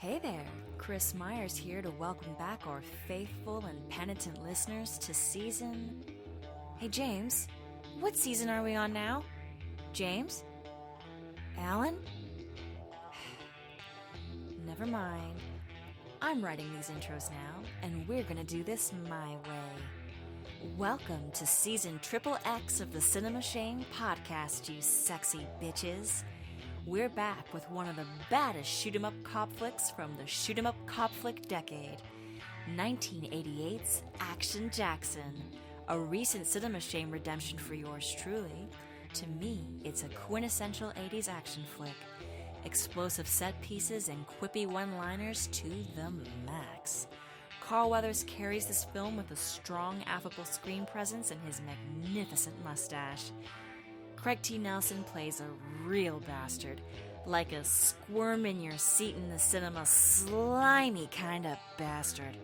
Hey there, Kris Myers here to welcome back our faithful and penitent listeners to season... Hey James, what season are we on now? James? Allan? Never mind. I'm writing these intros now, and we're gonna do this my way. Welcome to season triple X of the Cinema Shame podcast, you sexy bitches. We're back with one of the baddest shoot-'em-up cop flicks from the shoot-'em-up cop flick decade, 1988's Action Jackson, a recent Cinema Shame redemption for yours truly. To me, it's a quintessential 80s action flick. Explosive set pieces and quippy one-liners to the max. Carl Weathers carries this film with a strong, affable screen presence and his magnificent mustache. Craig T. Nelson plays a real bastard, like a squirm in your seat in the cinema, slimy kind of bastard.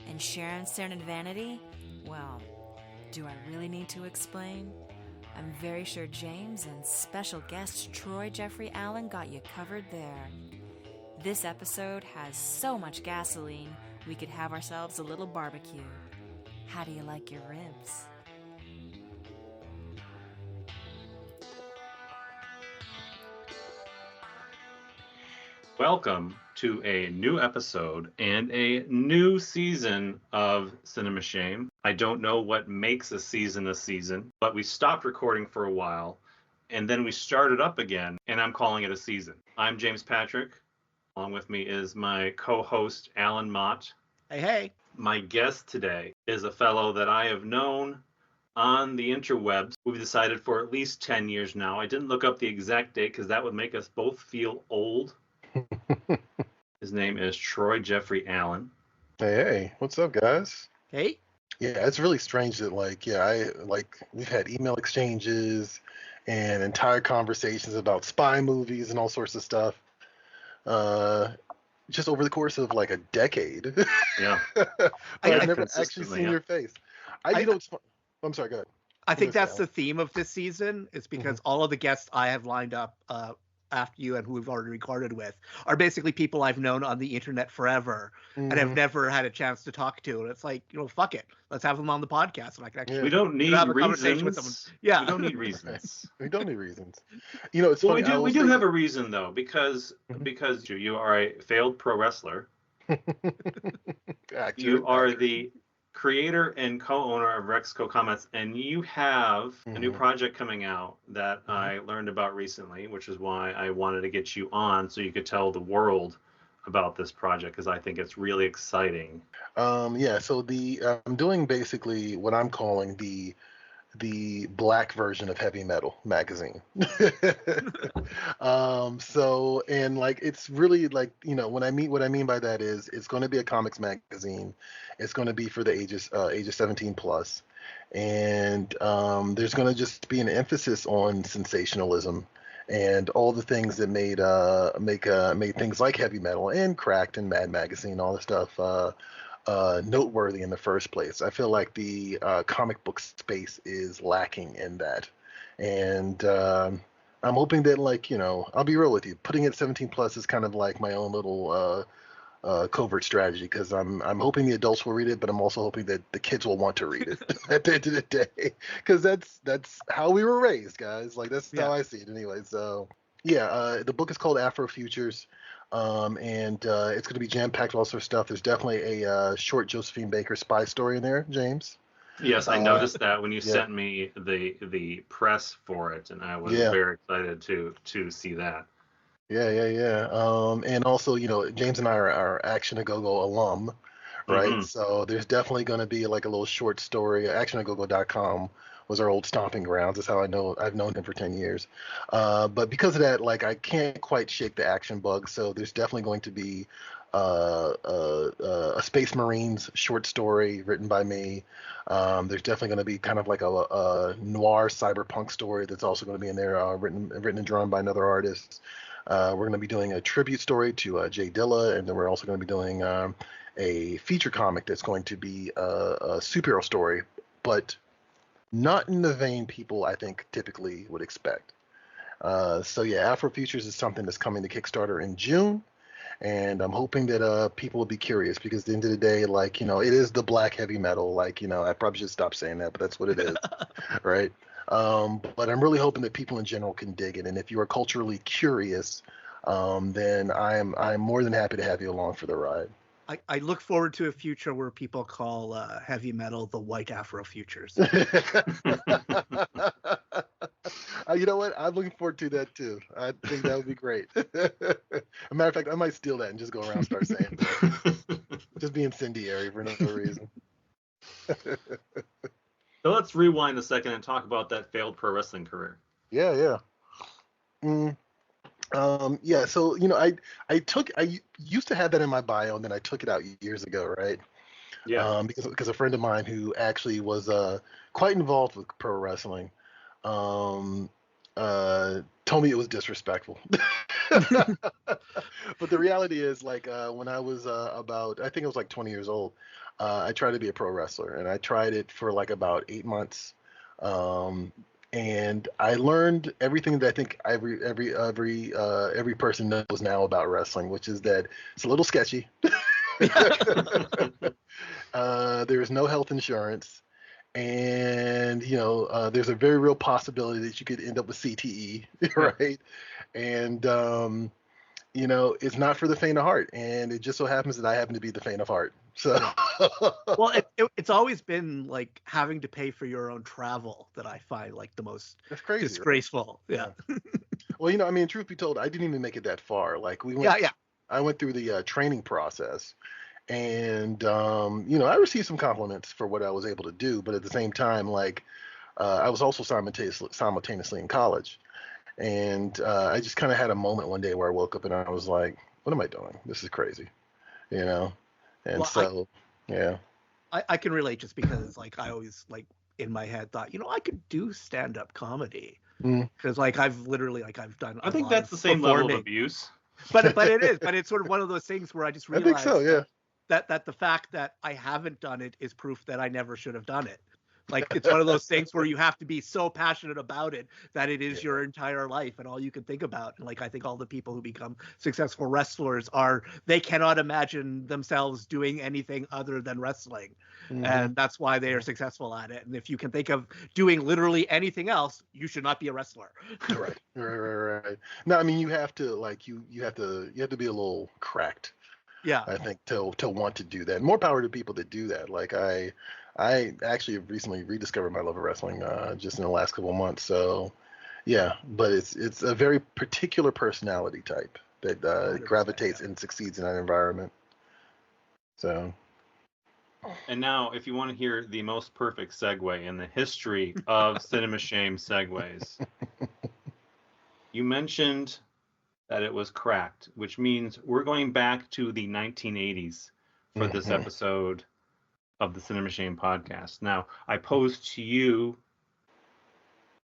And Sharon Stone and Vanity? Well, do I really need to explain? I'm very sure James and special guest Troy Jeffrey Allen got you covered there. This episode has so much gasoline, we could have ourselves a little barbecue. How do you like your ribs? Welcome to a new episode and a new season of Cinema Shame. I don't know what makes a season, but we stopped recording for a while, and then we started up again, and I'm calling it a season. I'm James Patrick. Along with me is my co-host, Alan Mott. Hey. My guest today is a fellow that I have known on the interwebs. We've decided for at least 10 years now. I didn't look up the exact date because that would make us both feel old. His name is Troy Jeffrey Allen. Hey, what's up, guys? Hey. Yeah, it's really strange that we've had email exchanges and entire conversations about spy movies and all sorts of stuff. Just over the course of like a decade. Yeah. I've never actually seen your face. I'm sorry, go ahead. I think that's the theme of this season. It's because all of the guests I have lined up after you and who we've already recorded with are basically people I've known on the internet forever and have never had a chance to talk to. And it's like, fuck it. Let's have them on the podcast. And I can actually we don't need have a reasons. conversation with them. Yeah. We don't need reasons. We don't need reasons. It's funny. We do have a reason though, because you are a failed pro wrestler. You are the creator and co-owner of Rexco Comics, and you have a new project coming out that I learned about recently, which is why I wanted to get you on so you could tell the world about this project, because I think it's really exciting. So I'm doing basically what I'm calling the black version of Heavy Metal magazine. It's really what I mean by that is it's going to be a comics magazine. It's going to be for the ages 17 plus, and there's going to just be an emphasis on sensationalism and all the things that made things like Heavy Metal and Cracked and Mad Magazine, all the stuff noteworthy in the first place. I feel like the comic book space is lacking in that, and I'm hoping that I'll be real with you, putting it 17 plus is kind of like my own little covert strategy, because I'm hoping the adults will read it, but I'm also hoping that the kids will want to read it at the end of the day, because that's how we were raised, guys. That's how I see it anyway. So the book is called Afro Futures. And it's going to be jam-packed with all sorts of stuff. There's definitely a short Josephine Baker spy story in there, James. Yes, I noticed that when you sent me the press for it, and I was very excited to see that. Yeah. And also, James and I are Action A Go-Go alum, right? So there's definitely going to be like a little short story. ActionAGoGo.com was our old stomping grounds. That's how I've known him for 10 years. But because of that, I can't quite shake the action bug. So there's definitely going to be a Space Marines short story written by me. There's definitely going to be kind of like a noir cyberpunk story that's also going to be in there, written and drawn by another artist. We're going to be doing a tribute story to Jay Dilla, and then we're also going to be doing a feature comic that's going to be a superhero story, but not in the vein people, I think, typically would expect. Afro Futures is something that's coming to Kickstarter in June. And I'm hoping that people will be curious, because at the end of the day, like, it is the black heavy metal. Like, I probably should stop saying that, but that's what it is, right? But I'm really hoping that people in general can dig it. And if you are culturally curious, then I'm more than happy to have you along for the ride. I look forward to a future where people call heavy metal the white Afro futures. You know what? I'm looking forward to that too. I think that would be great. As a matter of fact, I might steal that and just go around and start saying that. Just be incendiary for no reason. So let's rewind a second and talk about that failed pro wrestling career. Yeah. Yeah. So I used to have that in my bio, and then I took it out years ago, right? Yeah. Because a friend of mine who actually was quite involved with pro wrestling told me it was disrespectful. But the reality is, like, when I was I think I was like 20 years old, I tried to be a pro wrestler, and I tried it for like about 8 months. And I learned everything that I think every person knows now about wrestling, which is that it's a little sketchy. There is no health insurance, and there's a very real possibility that you could end up with CTE, right? And it's not for the faint of heart, and it just so happens that I happen to be the faint of heart. So, well, it's always been like having to pay for your own travel that I find like the most disgraceful. Right? Yeah. Well, I mean, truth be told, I didn't even make it that far. Like I went through the training process, and I received some compliments for what I was able to do, but at the same time, like, I was also simultaneously in college. And I just kind of had a moment one day where I woke up and I was like, what am I doing? This is crazy, And yeah. I can relate, just because like I always, like, in my head thought, I could do stand-up comedy, because like I've done. I think that's the same level of abuse. But it's sort of one of those things where I just realized I think so, yeah. that the fact that I haven't done it is proof that I never should have done it. Like, it's one of those things where you have to be so passionate about it that it is your entire life and all you can think about. And like, I think all the people who become successful wrestlers they cannot imagine themselves doing anything other than wrestling. And that's why they are successful at it. And if you can think of doing literally anything else, you should not be a wrestler. Right. No, I mean, you have to, like, you have to be a little cracked. Yeah. I think to want to do that. More power to people that do that. Like, I actually have recently rediscovered my love of wrestling just in the last couple of months. So, yeah, but it's a very particular personality type that gravitates and succeeds in that environment. So. And now, if you want to hear the most perfect segue in the history of Cinema Shame segues, you mentioned that it was cracked, which means we're going back to the 1980s for this episode of the Cinema Shame podcast. Now, I posed to you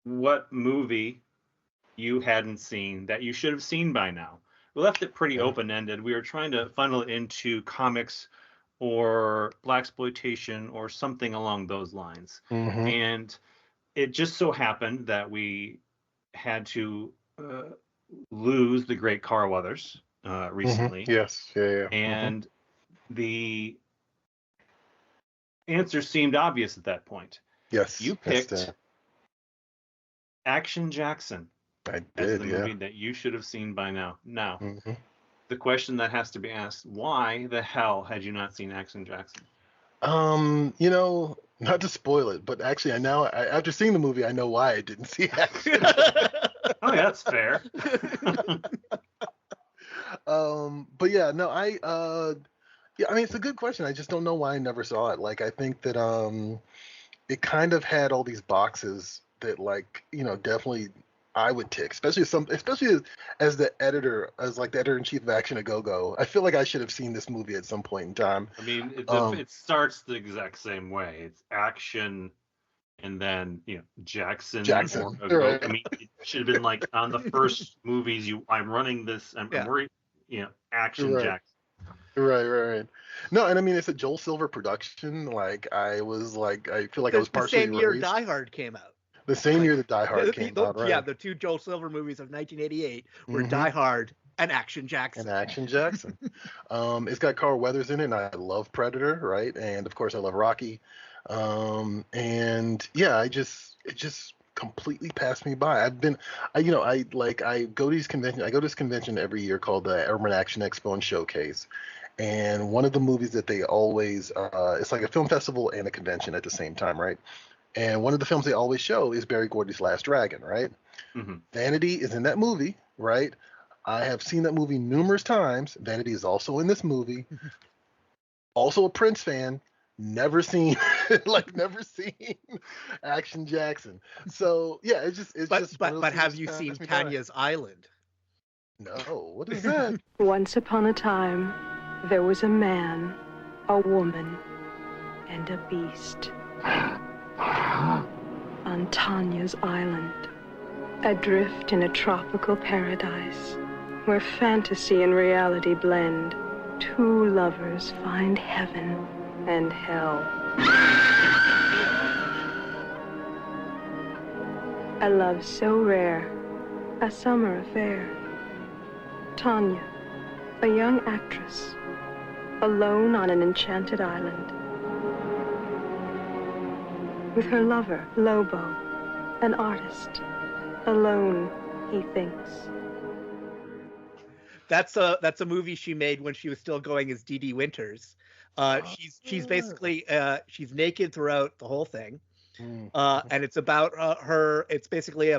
what movie you hadn't seen that you should have seen by now. We left it pretty open-ended. We were trying to funnel it into comics or blaxploitation or something along those lines. And it just so happened that we had to lose the great Carl Weathers recently. Yes, yeah. And the answer seemed obvious at that point. Yes. You picked Action Jackson. I did, as the movie that you should have seen by now. Now, the question that has to be asked, why the hell had you not seen Action Jackson? Not to spoil it, but actually after seeing the movie, I know why I didn't see Action. Oh, yeah, that's fair. But yeah, no, I mean, it's a good question. I just don't know why I never saw it. Like, I think that it kind of had all these boxes that, like, definitely I would tick, especially as the editor-in-chief of Action A Go-Go. I feel like I should have seen this movie at some point in time. I mean, it starts the exact same way. It's action, and then Jackson. Right. I mean, it should have been like on the first movies. I'm running this. I'm worried. Action Right. Jackson. Right. No, and I mean, it's a Joel Silver production. Like, I feel like I was partially the same year raised. Die Hard came out. The same year that Die Hard came out, right? Yeah, the two Joel Silver movies of 1988 were Die Hard And Action Jackson. It's got Carl Weathers in it, and I love Predator, right? And of course, I love Rocky. And yeah, it just completely passed me by. I go to these conventions. I go to this convention every year called the Urban Action Expo and Showcase. And one of the movies that they always, it's like a film festival and a convention at the same time, right? And one of the films they always show is Barry Gordy's Last Dragon, right? Mm-hmm. Vanity is in that movie, right? I have seen that movie numerous times. Vanity is also in this movie. Also a Prince fan. Never seen Action Jackson. So yeah, it's just. But have you seen Tanya's Island? No. What is that? Once upon a time, there was a man, a woman, and a beast. On Tanya's Island, adrift in a tropical paradise, where fantasy and reality blend, two lovers find heaven and hell. A love so rare, a summer affair. Tanya, a young actress, alone on an enchanted island. With her lover, Lobo, an artist, alone, he thinks. That's a movie she made when she was still going as Dee Dee Winters. She's basically she's naked throughout the whole thing, and it's about her. It's basically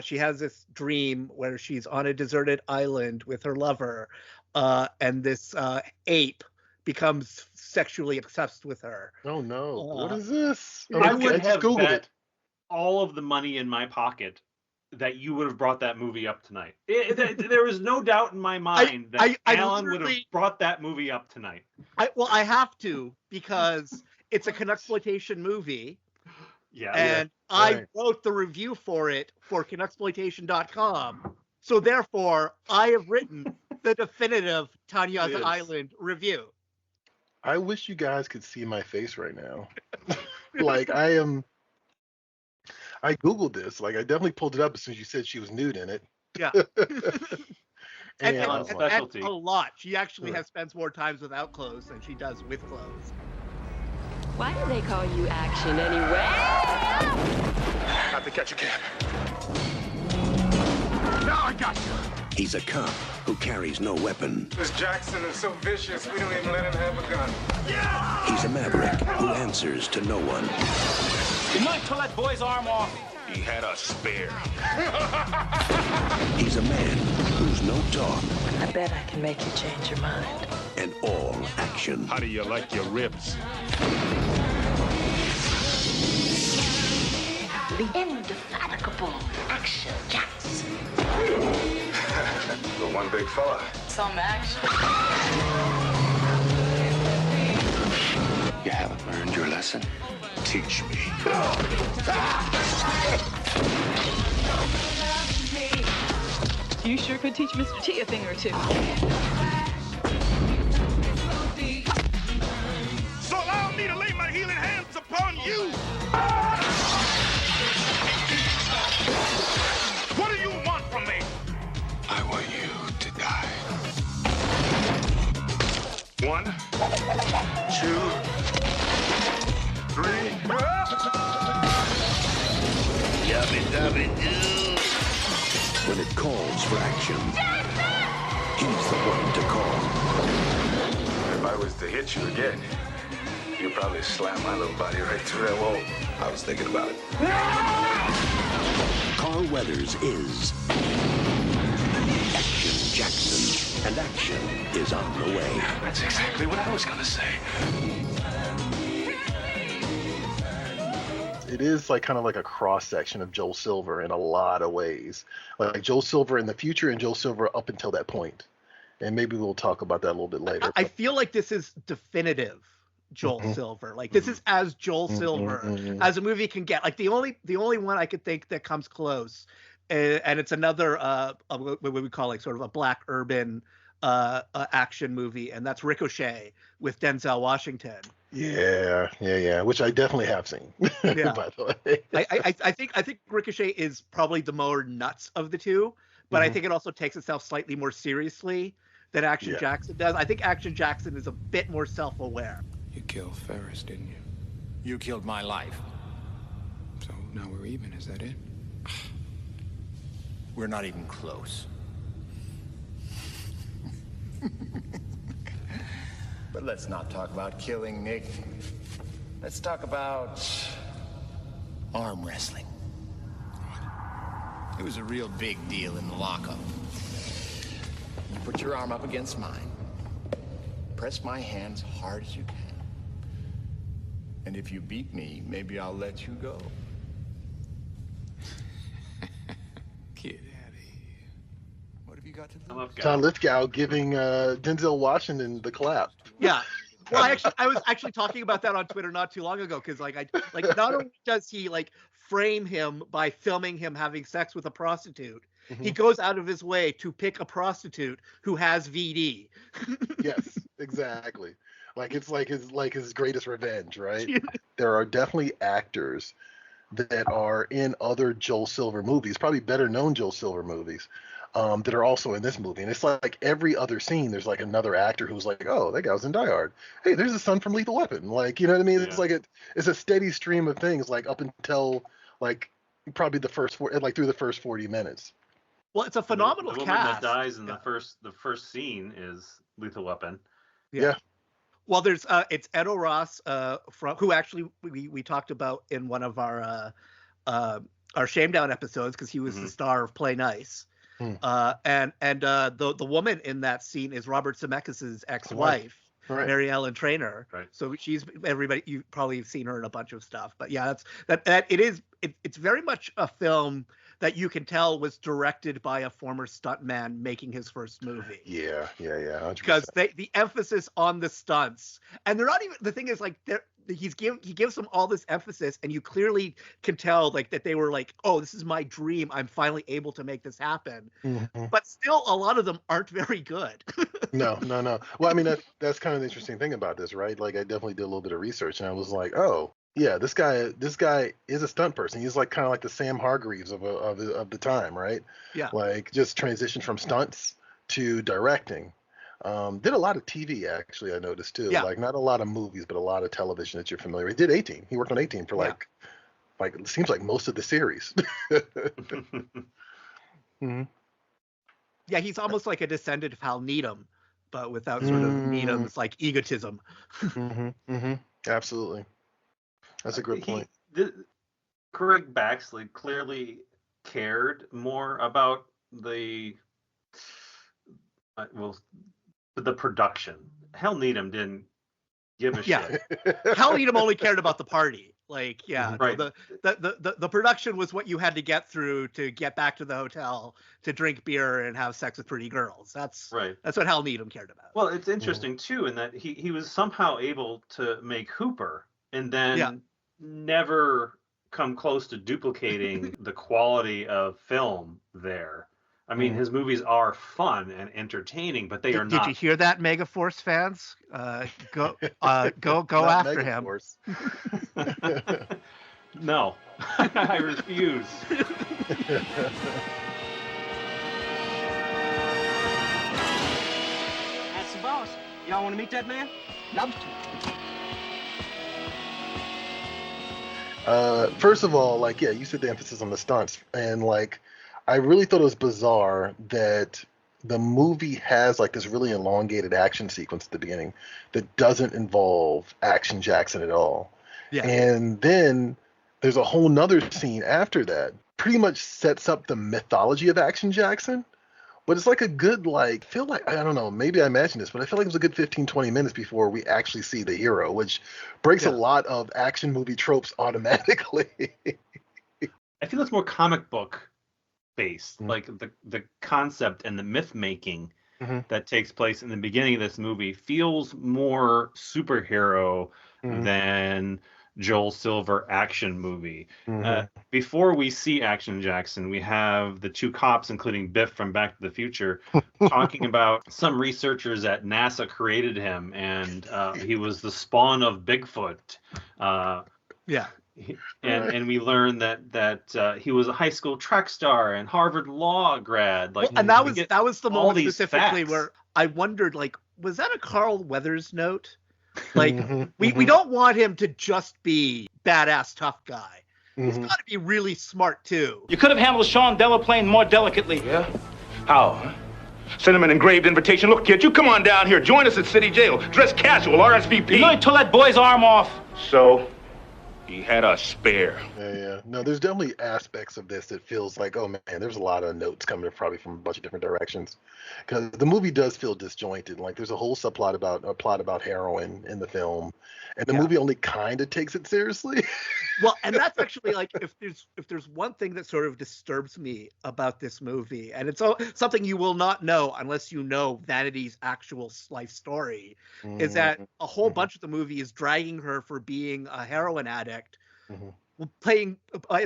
she has this dream where she's on a deserted island with her lover, and this ape becomes sexually obsessed with her. Oh no! What is this? I would have bet all of the money in my pocket that you would have brought that movie up tonight. There is no doubt in my mind that Alan would have brought that movie up tonight. I have to, because it's a Canuxploitation movie. Yeah. And I wrote the review for it for Canuxploitation.com. So therefore, I have written the definitive Tanya's Island review. I wish you guys could see my face right now. I Googled this. I definitely pulled it up as soon as you said she was nude in it. Yeah. and a lot. She actually spends more times without clothes than she does with clothes. Why do they call you Action anyway? Have to catch a cab. Now I got you. He's a cop who carries no weapon. This Jackson is so vicious, we don't even let him have a gun. Yeah! He's a maverick who answers to no one. Good night, till that boy's arm off. He had a spare. He's a man who's no talk. I bet I can make you change your mind. And all action. How do you like your ribs? The indefatigable Action Jackson. The one big fella. Some action. You haven't learned your lesson? Teach me. You sure could teach Mr. T a thing or two. So allow me to lay my healing hands upon you. What do you want from me? I want you to die. 1, 2, 3. When it calls for action, he's the one to call. If I was to hit you again, you'd probably slam my little body right through that wall. I was thinking about it. Carl Weathers is Action Jackson, and action is on the way. That's exactly what I was gonna say. It is kind of like a cross section of Joel Silver in a lot of ways, like Joel Silver in the future and Joel Silver up until that point. And maybe we'll talk about that a little bit later. I feel like this is definitive Joel Silver. This is as Joel Silver as a movie can get. The only one I could think that comes close, and it's another what we call sort of a black urban action movie, and that's Ricochet with Denzel Washington. Yeah, which I definitely have seen. Yeah. By the way, I think Ricochet is probably the more nuts of the two, but I think it also takes itself slightly more seriously than Action Jackson does. I think Action Jackson is a bit more self-aware. You killed Ferris, didn't you? You killed my life. So now we're even, is that it? We're not even close. But let's not talk about killing, Nick. Let's talk about arm wrestling. It was a real big deal in the lockup. You put your arm up against mine. Press my hands hard as you can. And if you beat me, maybe I'll let you go. Get out of here. What have you got to lose? John Lithgow giving Denzel Washington the clap. Yeah. Well, I was actually talking about that on Twitter not too long ago, because not only does he frame him by filming him having sex with a prostitute, he goes out of his way to pick a prostitute who has VD. Yes, exactly. It's his greatest revenge, right? Yeah. There are definitely actors that are in other Joel Silver movies, probably better known Joel Silver movies, that are also in this movie. And it's like every other scene, there's another actor who's oh, that guy was in Die Hard. Hey, there's the son from Lethal Weapon. You know what I mean? Yeah. It's a steady stream of things, up until probably the first through the first 40 minutes. Well, it's a phenomenal cast. The woman that dies in the first scene is Lethal Weapon. Yeah. Well, there's it's Edo Ross from who actually we talked about in one of our Shamedown episodes, because he was the star of Play Nice. And the woman in that scene is Robert Zemeckis' ex-wife, Mary Ellen Trainor. Right. So she's you probably have seen her in a bunch of stuff. But yeah, it's very much a film that you can tell was directed by a former stuntman making his first movie. Yeah, 100%. Because the emphasis on the stunts, and they're not even, the thing is he gives them all this emphasis, and you clearly can tell that they were oh, this is my dream, I'm finally able to make this happen. But still, a lot of them aren't very good. No. Well, I mean, that's kind of the interesting thing about this, right? I definitely did a little bit of research, and I was oh, yeah, this guy is a stunt person. He's kind of like the Sam Hargreaves of the time, right? Yeah. Just transitioned from stunts to directing. Did a lot of TV, actually, I noticed too. Yeah. Not a lot of movies, but a lot of television that you're familiar with. He did 18. He worked on 18 for it seems like most of the series. Mm-hmm. Yeah, he's almost like a descendant of Hal Needham, but without sort of Needham's egotism. Absolutely. That's a good point. Craig Baxley clearly cared more about the production. Hal Needham didn't give a shit. Hal Needham only cared about the party. Right. The production was what you had to get through to get back to the hotel to drink beer and have sex with pretty girls. That's what Hal Needham cared about. Well, it's interesting too in that he was somehow able to make Hooper and then never come close to duplicating the quality of film there. I mean, his movies are fun and entertaining, but they are not. Did you hear that, Megaforce fans? Go after him. No, I refuse. That's the boss. Y'all want to meet that man? Love to. First of all, you said the emphasis on the stunts, and I really thought it was bizarre that the movie has this really elongated action sequence at the beginning that doesn't involve Action Jackson at all. Yeah. And then there's a whole nother scene after that, pretty much sets up the mythology of Action Jackson. But it's a good, I don't know, maybe I imagined this, but I feel like it was a good 15, 20 minutes before we actually see the hero, which breaks a lot of action movie tropes automatically. I feel it's more comic book based, the concept and the myth making that takes place in the beginning of this movie feels more superhero than Joel Silver action movie. Before we see Action Jackson, we have the two cops, including Biff from Back to the Future, talking about some researchers at NASA created him, and he was the spawn of Bigfoot. And we learned that he was a high school track star and Harvard law grad. Like, and that was the moment specifically facts. where I wondered, like, was that a Carl Weathers note? Like, we don't want him to just be badass tough guy. He's got to be really smart too. You could have handled Sean Delaplane more delicately. Yeah? How? Send him an engraved invitation. Look, kid, you come on down here. Join us at City Jail. Dress casual, RSVP. You know he tore that boy's arm off. So, he had a spare. Yeah. No, there's definitely aspects of this that feels like, oh man, there's a lot of notes coming probably from a bunch of different directions. Because the movie does feel disjointed. Like there's a whole subplot about heroin in the film. And the movie only kind of takes it seriously. Well, and that's actually like if there's one thing that sort of disturbs me about this movie, and it's something you will not know unless you know Vanity's actual life story, is that a whole bunch of the movie is dragging her for being a heroin addict, playing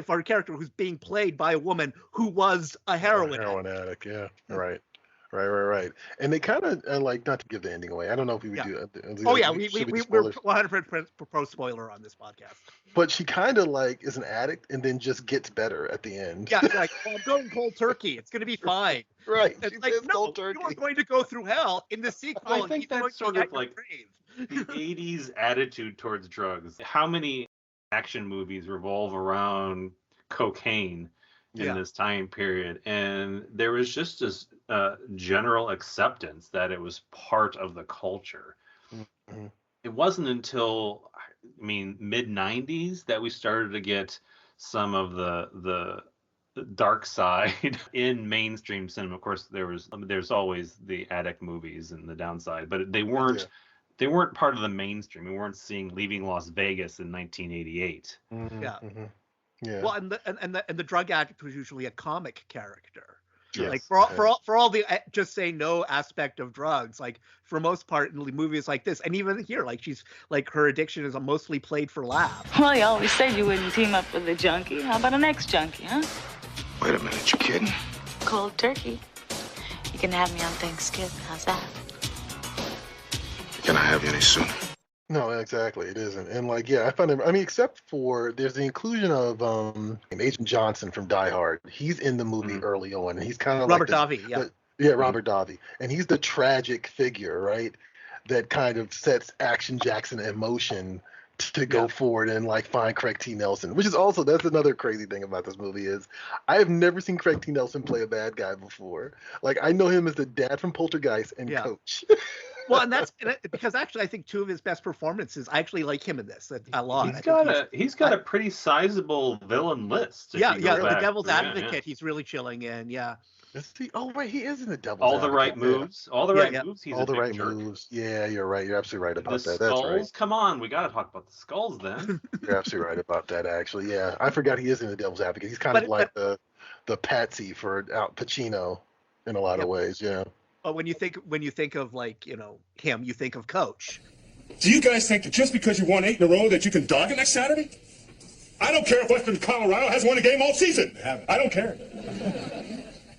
for a character who's being played by a woman who was a heroin addict. Yeah, right. And they kind of like, not to give the ending away. I don't know if we would do. We're 100% pro spoiler on this podcast. But she kind of like is an addict and then just gets better at the end. Yeah, like, I'm going cold turkey. It's gonna be fine. Right. It's like, no, you are going to go through hell in the sequel. I think that's sort of like the 80s attitude towards drugs. How many action movies revolve around cocaine in this time period? And there was just this general acceptance that it was part of the culture. It wasn't until, mid 90s that we started to get some of the dark side in mainstream cinema. Of course, there's always the addict movies and the downside, but they weren't part of the mainstream. We weren't seeing Leaving Las Vegas in 1988. Yeah. Well, and the drug addict was usually a comic character. Yes. Like for all the just say no aspect of drugs, like for most part in movies like this, and even here, like she's like her addiction is mostly played for laughs. Well, you always said you wouldn't team up with a junkie. How about an ex-junkie, huh? Wait a minute, you kidding? Cold turkey. You can have me on Thanksgiving. How's that? Can I have you any sooner? No, exactly. It isn't. And like, yeah, I find him, except for there's the inclusion of Agent Johnson from Die Hard. He's in the movie early on, and he's kind of Robert like Davi, Robert Davi. And he's the tragic figure, right? That kind of sets Action Jackson in motion to go forward and like find Craig T. Nelson, which is also, that's another crazy thing about this movie is I have never seen Craig T. Nelson play a bad guy before. Like I know him as the dad from Poltergeist and Coach. Well, and that's because actually I think two of his best performances, I actually like him in this a lot. He's got a pretty sizable villain list. The Devil's Advocate, he's really chilling in. Yeah. Is he? Oh wait, he is in the Devil's All Advocate. the right moves. All the right moves. He's all the right moves. Yeah, you're right. You're absolutely right about that. That's right. Come on, we got to talk about the skulls then. You're absolutely right about that. Actually, yeah, I forgot he is in the Devil's Advocate. He's kind of like the patsy for Al Pacino in a lot of ways. Yeah. But when you think of like, him, you think of Coach. Do you guys think that just because you won 8 in a row that you can dog it next Saturday? I don't care if Western Colorado hasn't won a game all season. I don't care.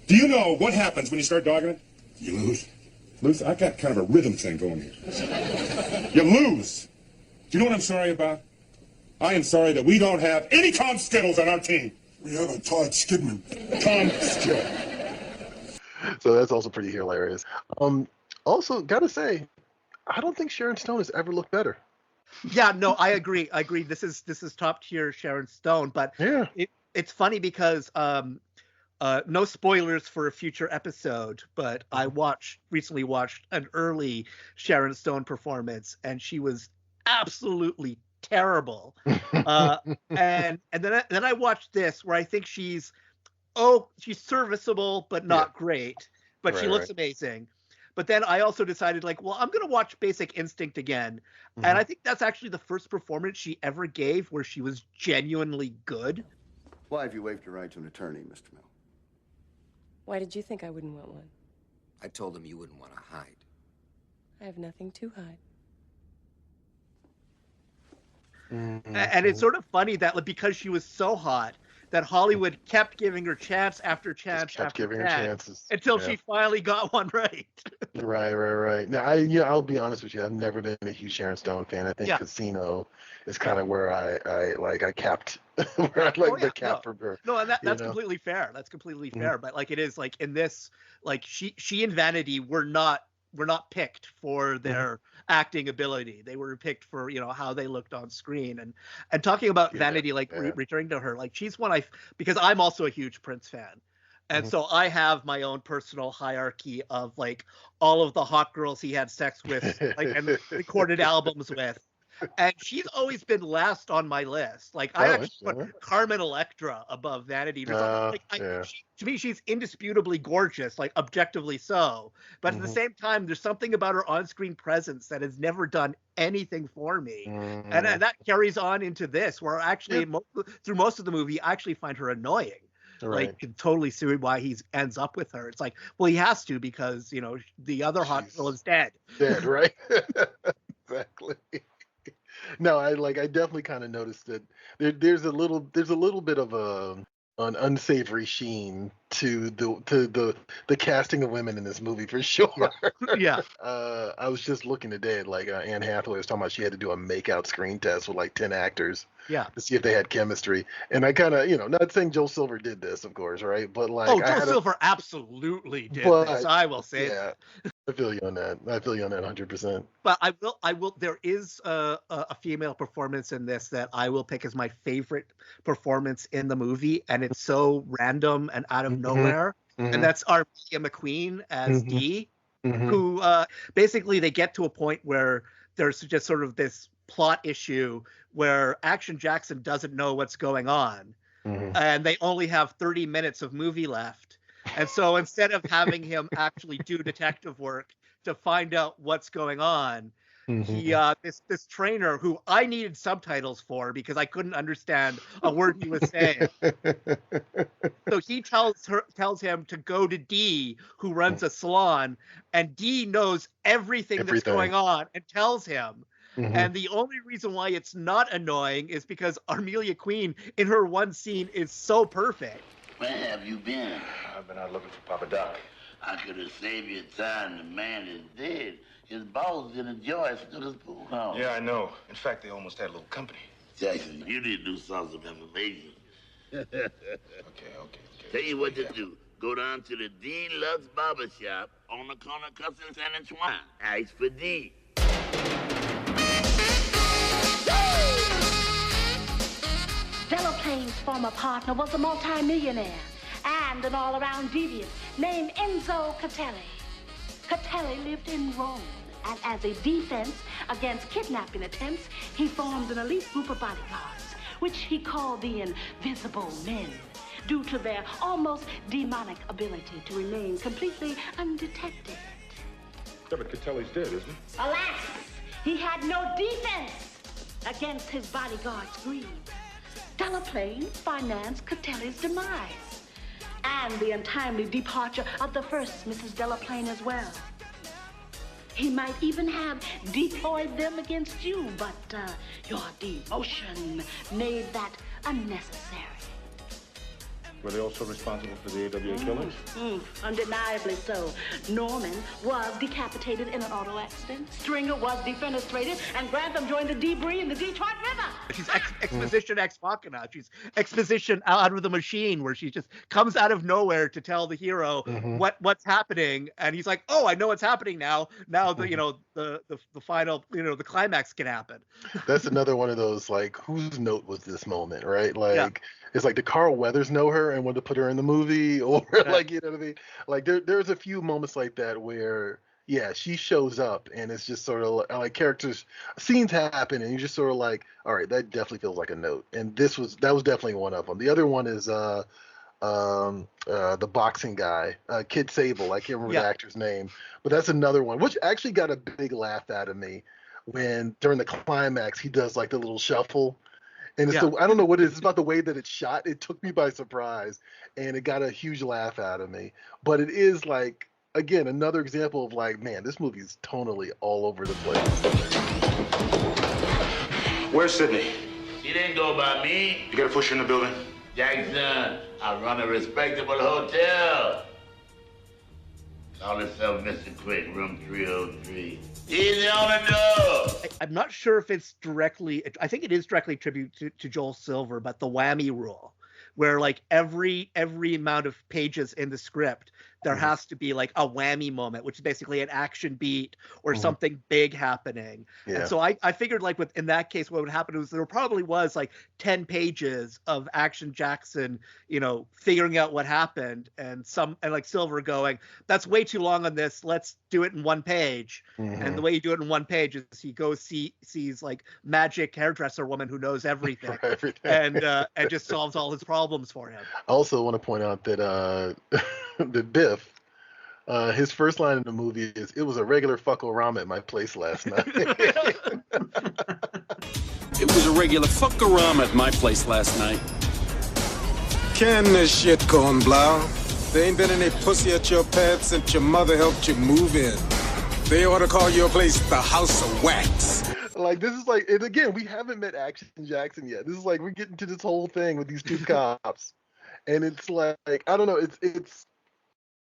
Do you know what happens when you start dogging it? You lose. Lose? I got kind of a rhythm thing going here. You lose. Do you know what I'm sorry about? I am sorry that we don't have any Tom Skittles on our team. We have a Todd Skidman. Tom Skittle. So that's also pretty hilarious. Also, gotta say, I don't think Sharon Stone has ever looked better. Yeah, no, I agree. This is top tier Sharon Stone, but it's funny because no spoilers for a future episode, but I recently watched an early Sharon Stone performance, and she was absolutely terrible. And then I watched this where I think she's serviceable, but not great. But she looks amazing. But then I also decided, like, well, I'm going to watch Basic Instinct again. And I think that's actually the first performance she ever gave where she was genuinely good. Why have you waived your right to an attorney, Mr. Mill? Why did you think I wouldn't want one? I told him you wouldn't want to hide. I have nothing to hide. And it's sort of funny that because she was so hot that Hollywood kept giving her chance after chance kept after giving her chance chances. until Yeah. she finally got one right. Right. Now, I'll be honest with you. I've never been a huge Sharon Stone fan. I think Casino is kind of where I capped, where I the cap for her. No, and that's completely fair. That's completely fair. But like it is like in this, like she and Vanity were not picked for their acting ability. They were picked for how they looked on screen. And talking about Vanity, returning to her, like she's one because I'm also a huge Prince fan. And so I have my own personal hierarchy of like all of the hot girls he had sex with, like and recorded albums with. And she's always been last on my list. Like I actually put Carmen Electra above Vanity. To me, she's indisputably gorgeous, like objectively so. But at the same time, there's something about her on-screen presence that has never done anything for me. And that carries on into this, where actually through most of the movie, I actually find her annoying. Right. Like, can totally see why he ends up with her. It's like, well, he has to because the other hot girl is dead. Dead, right? Exactly. No, I definitely kind of noticed that there's a little bit of an unsavory sheen to the casting of women in this movie for sure. Yeah. I was just looking today at Anne Hathaway was talking about she had to do a makeout screen test with like 10 actors. Yeah. To see if they had chemistry. And I kind of, not saying Joel Silver did this, of course, right? But like Joel Silver absolutely did this. I will say that. I feel you on that. 100%. But I will. There is a female performance in this that I will pick as my favorite performance in the movie, and it's so random and out of nowhere. And that's Armelia McQueen as Dee, who basically they get to a point where there's just sort of this plot issue where Action Jackson doesn't know what's going on, and they only have 30 minutes of movie left. And so instead of having him actually do detective work to find out what's going on, he this trainer who I needed subtitles for because I couldn't understand a word he was saying. So he tells him to go to Dee, who runs a salon, and Dee knows everything that's going on and tells him. And the only reason why it's not annoying is because Armelia Queen in her one scene is so perfect. Where have you been? I've been out looking for Papa Doc. I could have saved your time. The man is dead. His boss didn't enjoy it to his pool house. Yeah, I know. In fact, they almost had a little company. Jackson, you need to do something of information. Okay. Tell you what to do. Go down to the Deluxe Barber Shop on the corner of Custom San Antoine. Ask for D. Delaplane's former partner was a multi-millionaire and an all-around deviant named Enzo Catelli. Catelli lived in Rome, and as a defense against kidnapping attempts, he formed an elite group of bodyguards, which he called the Invisible Men, due to their almost demonic ability to remain completely undetected. Yeah, but Catelli's dead, isn't he? Alas, he had no defense against his bodyguard's greed. Delaplane financed Catelli's demise and the untimely departure of the first Mrs. Delaplane as well. He might even have deployed them against you, but your devotion made that unnecessary. Were they also responsible for the AWA killings? Undeniably so. Norman was decapitated in an auto accident. Stringer was defenestrated, and Grantham joined the debris in the Detroit River. She's exposition ex machina. She's exposition out of the machine, where she just comes out of nowhere to tell the hero what's happening, and he's like, "Oh, I know what's happening now. Now the final the climax can happen." That's another one of those like, whose note was this moment, right? Like. It's like, did Carl Weathers know her and want to put her in the movie? Or like, you know what I mean? Like there's a few moments like that where, she shows up and it's just sort of like scenes happen and you're just sort of like, all right, that definitely feels like a note. And that was definitely one of them. The other one is the boxing guy, Kid Sable. I can't remember the actor's name, but that's another one, which actually got a big laugh out of me when during the climax, he does like the little shuffle. And it's I don't know what it is. It's about the way that it's shot. It took me by surprise, and it got a huge laugh out of me. But it is like, again, another example of like, man, this movie is tonally all over the place. Where's Sydney? She didn't go by me. You gotta push her in the building. Jackson, I run a respectable hotel. Call yourself Mr. Quick, room 303. Easy on the door. I'm not sure if it's directly, I think it is directly a tribute to Joel Silver, but the whammy rule, where like every amount of pages in the script, there has to be like a whammy moment, which is basically an action beat or something big happening. Yeah. And so I figured like in that case, what would happen was there probably was like 10 pages of Action Jackson, figuring out what happened and like Silver going, that's way too long on this. Let's do it in one page. And the way you do it in one page is he goes sees like magic hairdresser woman who knows everything, and just solves all his problems for him. I also want to point out that that Biff, his first line in the movie is, "It was a regular fuck-o-rama at my place last night." It was a regular fuck-a-rama at my place last night. Can this shit go on, Blau? There ain't been any pussy at your pad since your mother helped you move in. They ought to call your place the House of Wax. Like, this is like, and again, we haven't met Action Jackson yet. This is like, we're getting to this whole thing with these two cops. And it's like, I don't know,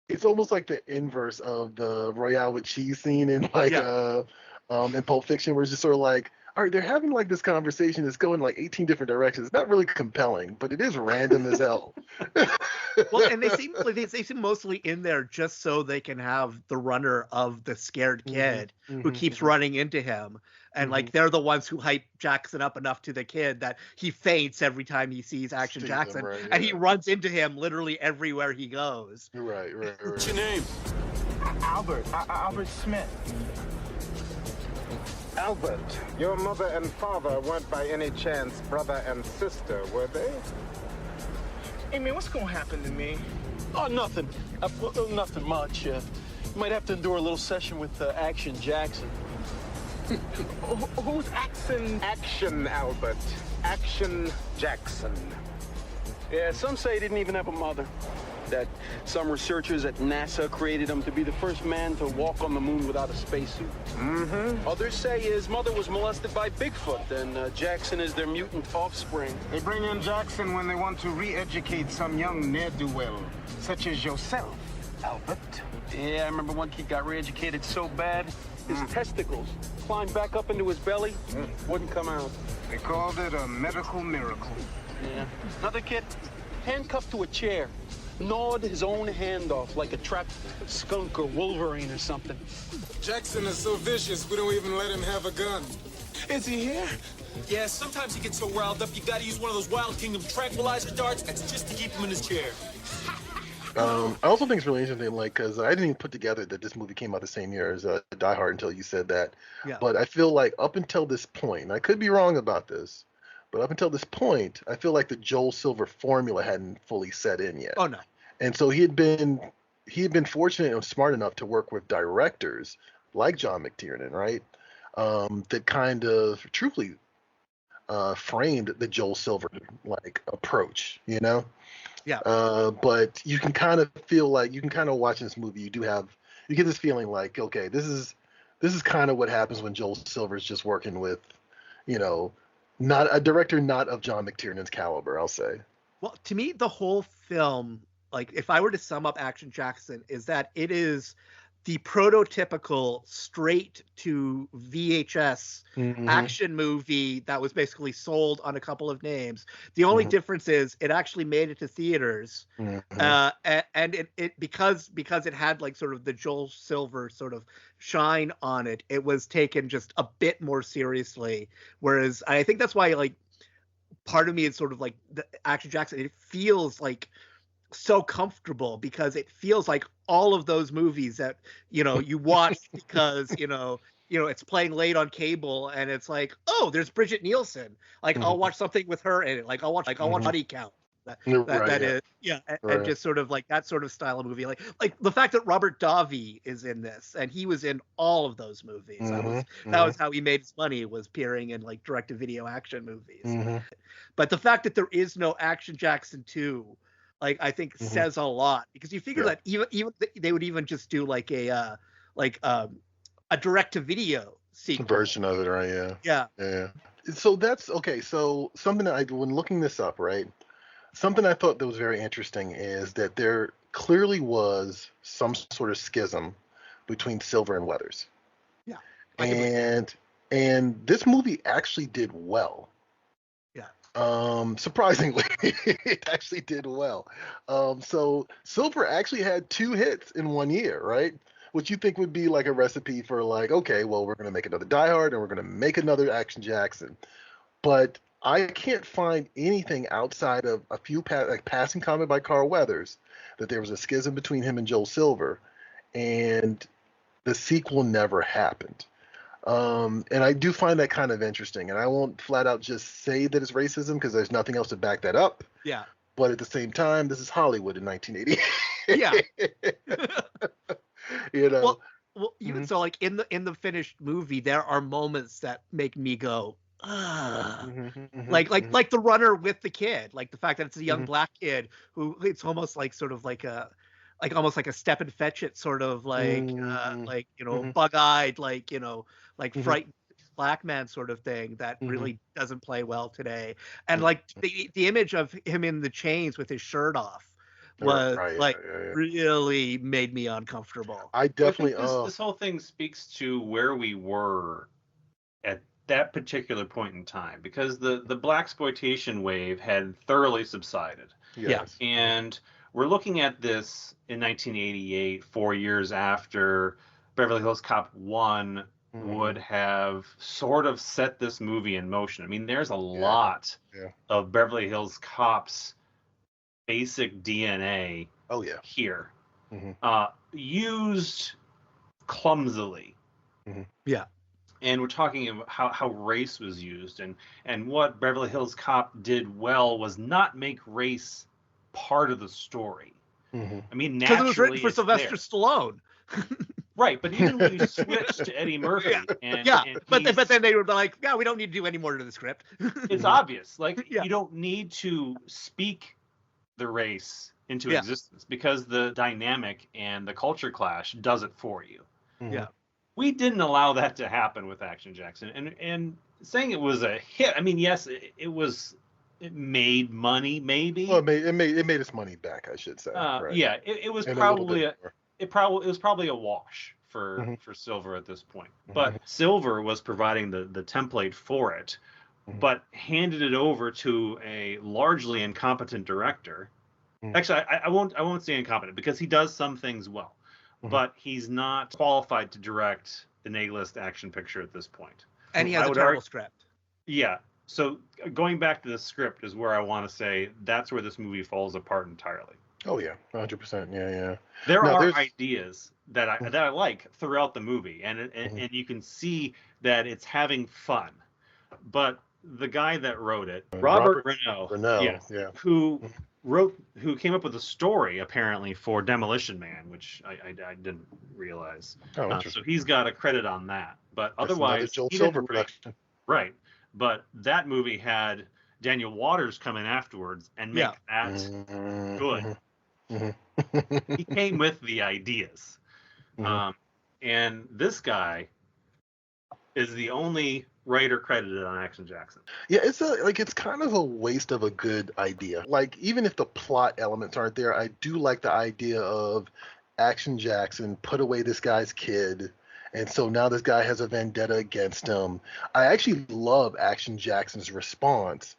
it's almost like the inverse of the Royale with cheese scene in in Pulp Fiction, where it's just sort of like, all right, they're having like this conversation that's going like 18 different directions. It's not really compelling, but it is random as hell. Well, and they seem mostly in there just so they can have the runner of the scared kid who keeps running into him. And like they're the ones who hype Jackson up enough to the kid that he faints every time he sees Action Jackson, and he runs into him literally everywhere he goes. Right. What's your name? Albert Smith. Albert, your mother and father weren't by any chance brother and sister, were they? Hey, man, what's gonna happen to me? Oh, nothing. Nothing much. You might have to endure a little session with Action Jackson. Who's Action, Albert? Action Jackson. Yeah, some say he didn't even have a mother. That some researchers at NASA created him to be the first man to walk on the moon without a spacesuit. Others say his mother was molested by Bigfoot, and Jackson is their mutant offspring. They bring in Jackson when they want to re-educate some young ne'er-do-well, such as yourself, Albert. Yeah, I remember one kid got re-educated so bad, his testicles climbed back up into his belly, wouldn't come out. They called it a medical miracle. Yeah. Another kid, handcuffed to a chair, gnawed his own hand off like a trapped skunk or Wolverine or something. Jackson is so vicious, we don't even let him have a gun. Is he here? Yeah, sometimes he gets so riled up, you gotta use one of those Wild Kingdom tranquilizer darts. That's just to keep him in his chair. I also think it's really interesting, like, because I didn't even put together that this movie came out the same year as Die Hard until you said that. Yeah. But I feel like up until this point, and I could be wrong about this, but up until this point, I feel like the Joel Silver formula hadn't fully set in yet. Oh no. And so he had been fortunate and smart enough to work with directors like John McTiernan, right? That kind of truly framed the Joel Silver like approach, you know? Yeah. But you can kind of feel like, you can kind of watch this movie, you get this feeling like, okay, this is kind of what happens when Joel Silver's just working with, not a director, not of John McTiernan's caliber, I'll say. Well, to me, the whole film, like if I were to sum up Action Jackson, is that it is the prototypical straight to VHS action movie that was basically sold on a couple of names. The only difference is it actually made it to theaters, and it because it had like sort of the Joel Silver sort of shine on it. It was taken just a bit more seriously. Whereas I think that's why like part of me is sort of like the Action Jackson. It feels like so comfortable because it feels like all of those movies that you watch because it's playing late on cable and it's like, oh, there's Bridget Nielsen, like I'll watch something with her in it, like I'll watch Body Count, and just sort of like that sort of style of movie, like the fact that Robert Davi is in this and he was in all of those movies. That was how he made his money, was appearing in like direct-to-video action movies. But the fact that there is no Action Jackson 2, like I think says a lot, because you figure that even they would even just do like a direct to video sequel version of it, right? Yeah. So that's okay. So something that when looking this up, right? Something I thought that was very interesting is that there clearly was some sort of schism between Silver and Weathers. Yeah. And this movie actually did well. Surprisingly, it actually did well. So Silver actually had 2 hits in 1 year, right? Which you think would be like a recipe for like, okay, well, we're going to make another Die Hard and we're going to make another Action Jackson. But I can't find anything outside of a few passing comment by Carl Weathers that there was a schism between him and Joel Silver, and the sequel never happened. And I do find that kind of interesting, and I won't flat out just say that it's racism because there's nothing else to back that up. Yeah. But at the same time, this is Hollywood in 1980. Yeah. You know. Well, even so, like in the finished movie, there are moments that make me go, like the runner with the kid, like the fact that it's a young black kid who it's almost like sort of like a almost like a Step and Fetch It sort of like bug-eyed, like frightened black man sort of thing that really doesn't play well today. And like the image of him in the chains with his shirt off was really made me uncomfortable. I definitely this whole thing speaks to where we were at that particular point in time, because the blaxploitation wave had thoroughly subsided. Yes. And we're looking at this in 1988, 4 years after Beverly Hills Cop 1 would have sort of set this movie in motion. I mean, there's a lot of Beverly Hills Cop's basic DNA here. Used clumsily. Yeah. And we're talking about how race was used, and what Beverly Hills Cop did well was not make race part of the story. I mean, naturally, because it was written for Sylvester Stallone. Right, but even when you switch to Eddie Murphy, but then they were like, yeah, we don't need to do any more to the script. It's obvious, like you don't need to speak the race into existence because the dynamic and the culture clash does it for you. Yeah. We didn't allow that to happen with Action Jackson, and saying it was a hit. I mean, yes, it made money, maybe. Well, it made its money back, I should say. Right. Yeah, it was probably a wash for Silver at this point. But Silver was providing the template for it, but handed it over to a largely incompetent director. Actually, I won't say incompetent because he does some things well. But he's not qualified to direct an A-list action picture at this point. And he has a terrible script. Yeah. So going back to the script is where I want to say that's where this movie falls apart entirely. Oh yeah, 100%. Yeah. There are ideas that I like throughout the movie, and you can see that it's having fun. But the guy that wrote it, Robert Renault, who came up with a story apparently for Demolition Man, which I didn't realize. So he's got a credit on that. But That's otherwise, Joel Silver production. Right. But that movie had Daniel Waters come in afterwards and make that good. He came with the ideas. And this guy is the only writer credited on Action Jackson. Yeah, it's kind of a waste of a good idea. Like, even if the plot elements aren't there, I do like the idea of Action Jackson put away this guy's kid, and so now this guy has a vendetta against him. I actually love Action Jackson's response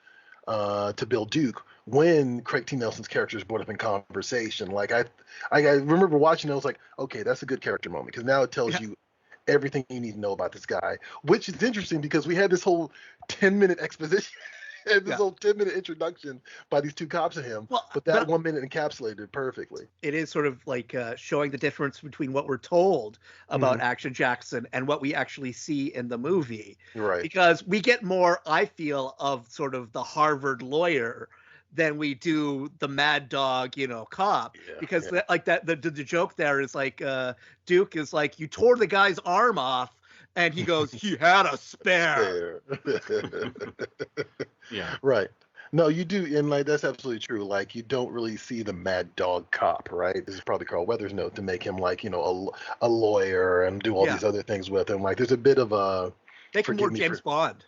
to Bill Duke when Craig T. Nelson's character is brought up in conversation. Like, I remember watching it, I was like, okay, that's a good character moment, because now it tells you everything you need to know about this guy, which is interesting because we had this whole 10-minute exposition and this whole 10-minute introduction by these two cops of him, but that 1 minute encapsulated it perfectly. It is sort of like showing the difference between what we're told about Action Jackson and what we actually see in the movie. Right. Because we get more, I feel, of sort of the Harvard lawyer than we do the mad dog, cop. Because the joke there is like Duke is like, you tore the guy's arm off, and he goes, he had a spare. Yeah. Right. No, you do, and like that's absolutely true. Like, you don't really see the mad dog cop, right? This is probably Carl Weathers' note to make him like, a lawyer and do all these other things with him. Like, there's a bit of a make him more James Bond.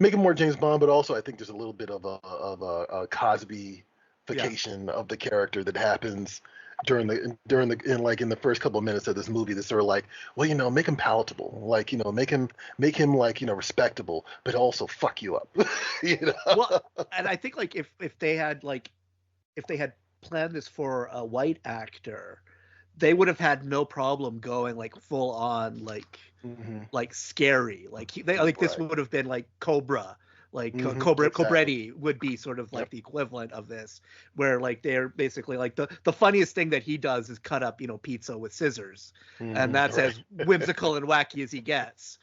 Make him more James Bond, but also I think there's a little bit of a Cosby Hollywoodification of the character that happens in the first couple of minutes of this movie. That's sort of like, well, make him palatable, like, make him like, respectable, but also fuck you up. Well, and I think like if they had planned this for a white actor, they would have had no problem going like full on like scary, this would have been like Cobra. Cobretti would be sort of like the equivalent of this, where like they're basically like the funniest thing that he does is cut up pizza with scissors, and that's as whimsical and wacky as he gets.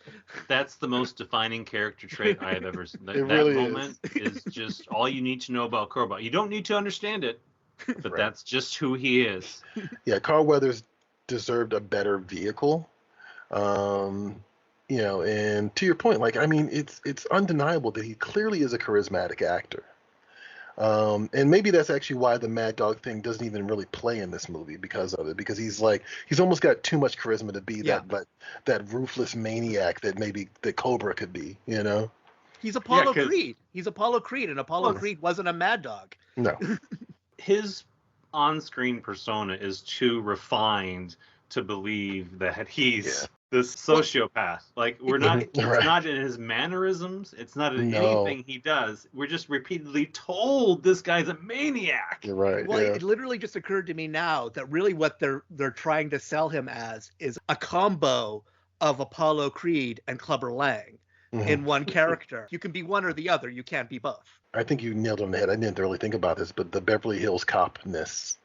That's the most defining character trait I have ever seen. That really moment is just all you need to know about Cobra. You don't need to understand it, but that's just who he is. Yeah, Carl Weathers deserved a better vehicle. And to your point, like, I mean, it's undeniable that he clearly is a charismatic actor. And maybe that's actually why the Mad Dog thing doesn't even really play in this movie because of it, because he's almost got too much charisma to be that ruthless maniac that Cobra could be, He's Apollo Creed. He's Apollo Creed, and Apollo Creed wasn't a Mad Dog. No. His on-screen persona is too refined to believe that he's this sociopath. Like, we're not, it's not in his mannerisms. It's not in anything he does. We're just repeatedly told this guy's a maniac. You're right. Well, it literally just occurred to me now that really what they're trying to sell him as is a combo of Apollo Creed and Clubber Lang in one character. You can be one or the other. You can't be both. I think you nailed it on the head. I didn't really think about this, but the Beverly Hills Cop-ness.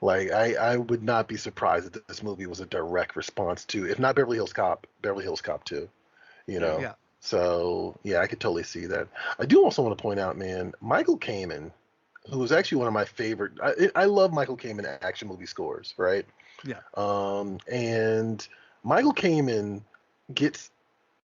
Like, I would not be surprised if this movie was a direct response to, if not Beverly Hills Cop, Beverly Hills Cop 2, Yeah. So, yeah, I could totally see that. I do also want to point out, man, Michael Kamen, who is actually one of my favorite, I love Michael Kamen action movie scores, right? Yeah. And Michael Kamen gets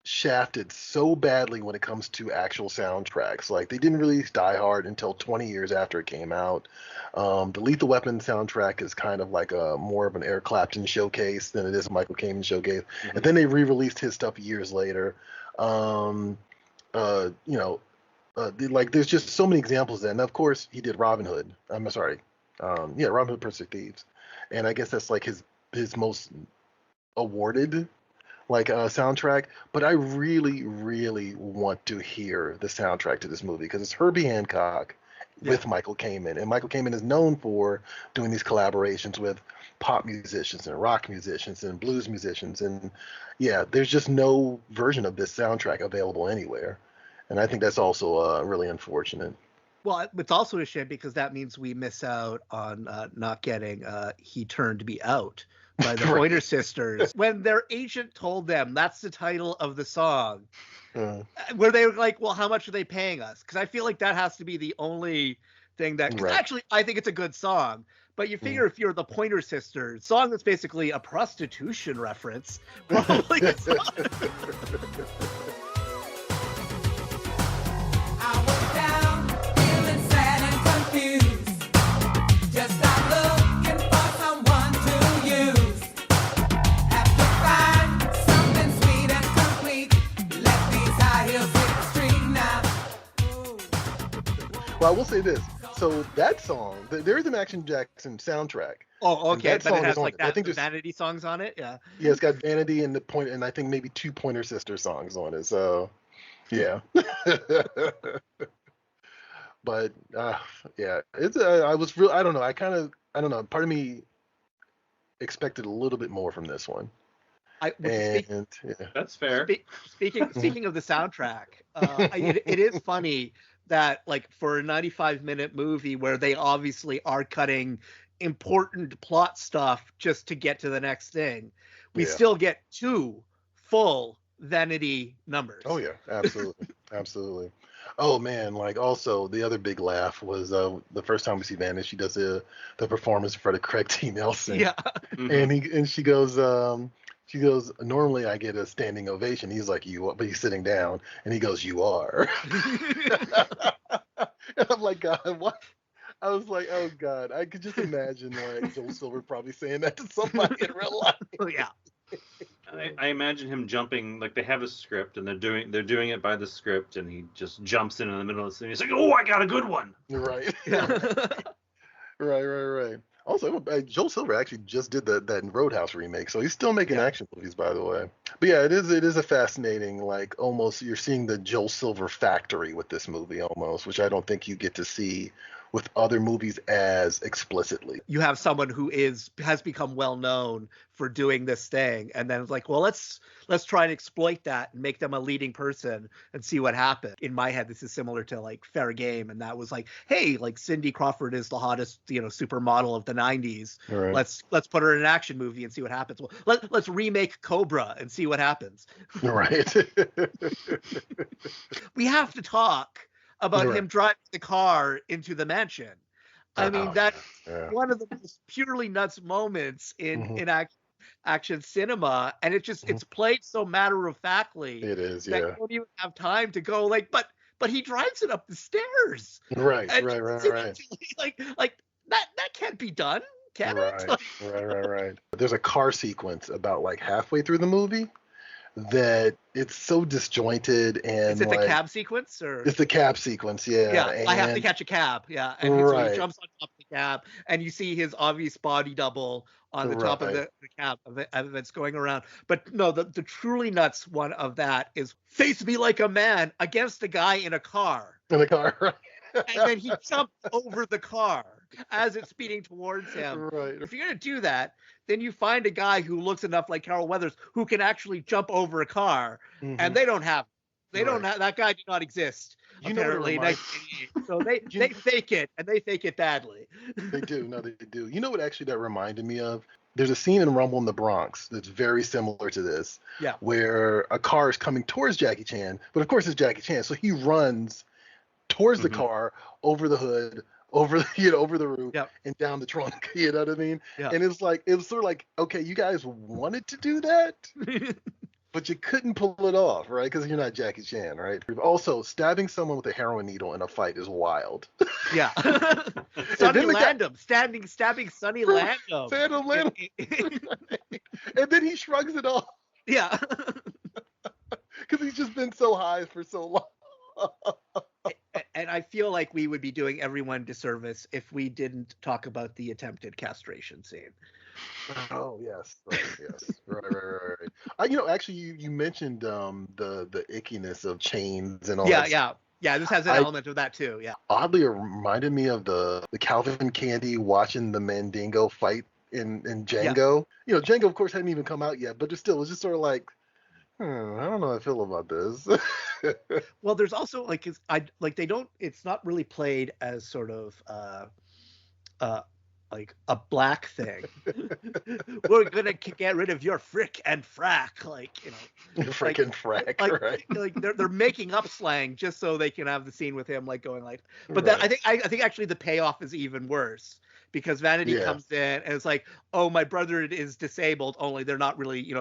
shafted so badly when it comes to actual soundtracks. Like, they didn't release Die Hard until 20 years after it came out. The Lethal Weapon soundtrack is kind of like a more of an Eric Clapton showcase than it is a Michael Kamen showcase. And then they re-released his stuff years later. There's just so many examples of that. And of course, he did Robin Hood. Robin Hood, Prince of Thieves. And I guess that's like his most awarded soundtrack. But I really, really want to hear the soundtrack to this movie because it's Herbie Hancock with Michael Kamen. And Michael Kamen is known for doing these collaborations with pop musicians and rock musicians and blues musicians. And yeah, there's just no version of this soundtrack available anywhere. And I think that's also really unfortunate. Well, it's also a shame because that means we miss out on not getting He Turned Me Out by the Pointer Sisters. When their agent told them that's the title of the song, where they were like, well, how much are they paying us? Because I feel like that has to be the only thing that, because actually I think it's a good song, but you figure if you're the Pointer Sisters, song that's basically a prostitution reference, probably it's not. Well, I will say this. So that song, there is an Action Jackson soundtrack. Oh, okay. But it has like I think there's Vanity songs on it. Yeah. Yeah, it's got Vanity and and I think maybe 2 Pointer Sister songs on it. So, yeah. But yeah, it's I was real. I don't know. I don't know. Part of me expected a little bit more from this one. That's fair. Speaking of the soundtrack, it is funny that like for a 95-minute movie where they obviously are cutting important plot stuff just to get to the next thing, we still get 2 full Vanity numbers. Oh yeah, absolutely. Absolutely. Oh man, like also the other big laugh was the first time we see Vanity, she does the performance in front of Craig T. Nelson. Yeah. And she goes, normally I get a standing ovation. He's like, you are, but he's sitting down, and he goes, you are. And I'm like, God, what? I was like, oh God, I could just imagine like Joel Silver probably saying that to somebody in real life. Oh yeah. I imagine him jumping, like they have a script and they're doing it by the script, and he just jumps in the middle of the scene. He's like, "Oh, I got a good one." Right. Right. Also, Joel Silver actually just did that Roadhouse remake, so he's still making action movies, by the way. But yeah, it is a fascinating, like, almost you're seeing the Joel Silver factory with this movie almost, which I don't think you get to see with other movies as explicitly. You have someone who has become well known for doing this thing, and then it's like, well, let's try and exploit that and make them a leading person and see what happens. In my head, this is similar to like Fair Game, and that was like, hey, like Cindy Crawford is the hottest, supermodel of the 90s. Right. Let's put her in an action movie and see what happens. Well, let's remake Cobra and see what happens. Right. We have to talk about him driving the car into the mansion. I mean, that's one of the most purely nuts moments in action cinema, and it's played so matter-of-factly. It is, that you don't even have time to go like, but he drives it up the stairs. Right. Like that can't be done, can it? Right. There's a car sequence about like halfway through the movie that it's so disjointed, and is it the cab sequence or it's the cab sequence? Yeah, I have to catch a cab. Yeah, and so he jumps on top of the cab, and you see his obvious body double on the top of the cab that's going around. But no, the truly nuts one of that is face me like a man against a guy in a car. In a car, right? And then he jumped over the car as it's speeding towards him. Right. If you're gonna do that, then you find a guy who looks enough like Carol Weathers who can actually jump over a car, and they don't have that guy did not exist. Apparently, so they fake it, and they fake it badly. They do. No, they do. You know what actually that reminded me of? There's a scene in Rumble in the Bronx that's very similar to this. Yeah. Where a car is coming towards Jackie Chan, but of course it's Jackie Chan, so he runs towards the car, over the hood, over the roof, and down the trunk. You know what I mean? Yeah. And it was sort of like, okay, you guys wanted to do that, but you couldn't pull it off, right? Because you're not Jackie Chan, right? Also, stabbing someone with a heroin needle in a fight is wild. Yeah. Sonny Landham, stabbing Sonny Landham. And then he shrugs it off. Yeah. Because he's just been so high for so long. And I feel like we would be doing everyone disservice if we didn't talk about the attempted castration scene. Oh yes, right. Actually, you mentioned the ickiness of chains and all. Yeah. This has an element of that too. Yeah. Oddly, it reminded me of the Calvin Candy watching the Mandingo fight in Django. Yeah. Django, of course, hadn't even come out yet, but it was just sort of like, I don't know how I feel about this. Well, there's also it's not really played as sort of like a black thing. We're gonna get rid of your frick and frack, frick and frack, right? Like they're making up slang just so they can have the scene with him going like. But that I think actually the payoff is even worse, because Vanity comes in and it's like, oh, my brother is disabled, only they're not really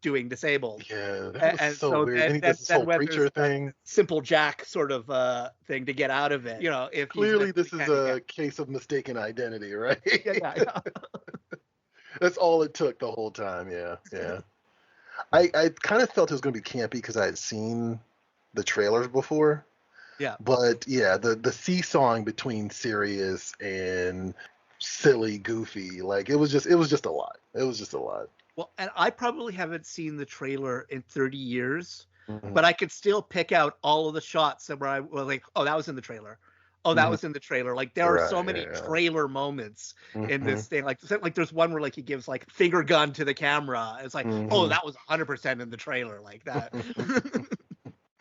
doing disabled. Yeah, that was so weird. Then he does this whole preacher thing. Simple Jack sort of thing to get out of it. If clearly this is a case of mistaken identity, right? Yeah. That's all it took the whole time. Yeah. I kind of felt it was going to be campy because I had seen the trailers before. Yeah. But yeah, the seesawing between serious and silly, goofy, it was just a lot. It was just a lot. Well, and I probably haven't seen the trailer in 30 years, but I could still pick out all of the shots where I was like, oh, that was in the trailer. Oh, that was in the trailer. Like, there are so many trailer moments in this thing. Like there's one where he gives finger gun to the camera. It's like, oh, that was 100% in the trailer, like that.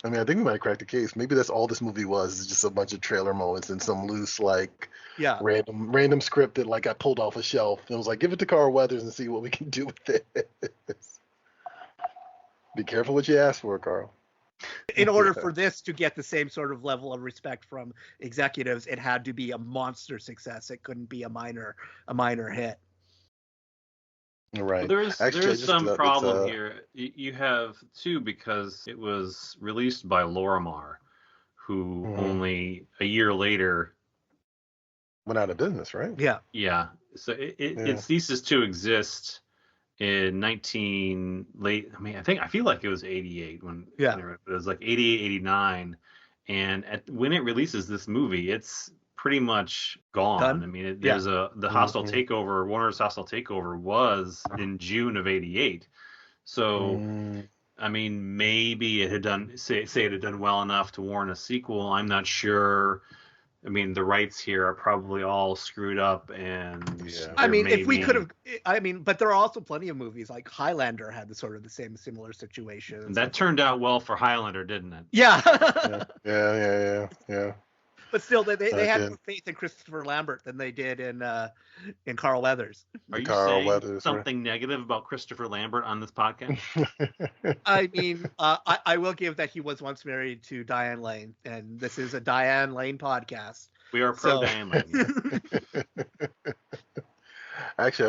I mean, I think we might have cracked the case. Maybe that's all this movie was, is just a bunch of trailer moments and some loose, random script that got pulled off a shelf. And it was like, give it to Carl Weathers and see what we can do with it. Be careful what you ask for, Carl. In order for this to get the same sort of level of respect from executives, it had to be a monster success. It couldn't be a minor hit. Right. Well, there's some problem here. You have too, because it was released by Lorimar, who only a year later went out of business, right? Yeah. Yeah. So it ceases to exist in I feel like it was 88 when it was like 88, 89. And when it releases this movie, it's pretty much gone. Done? I mean, there's the hostile takeover, Warner's hostile takeover was in June of 88. So, I mean, maybe it had done, say it had done well enough to warrant a sequel. I'm not sure. I mean, the rights here are probably all screwed up, and I mean, if we could have, but there are also plenty of movies like Highlander had the similar situation. That turned out well for Highlander, didn't it? Yeah. Yeah. But still, they had more faith in Christopher Lambert than they did in Carl Weathers. Are you saying something negative about Christopher Lambert on this podcast? I mean, I will give that he was once married to Diane Lane, and this is a Diane Lane podcast. We are pro Diane Lane. Actually,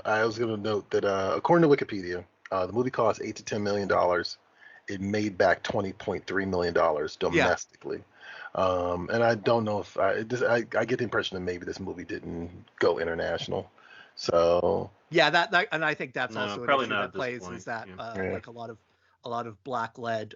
I was going to note that according to Wikipedia, the movie cost $8 to $10 million. It made back $20.3 million domestically. And I don't know if I get the impression that maybe this movie didn't go international. So yeah, that and I think that's also an issue that plays point. Is that like a lot of black led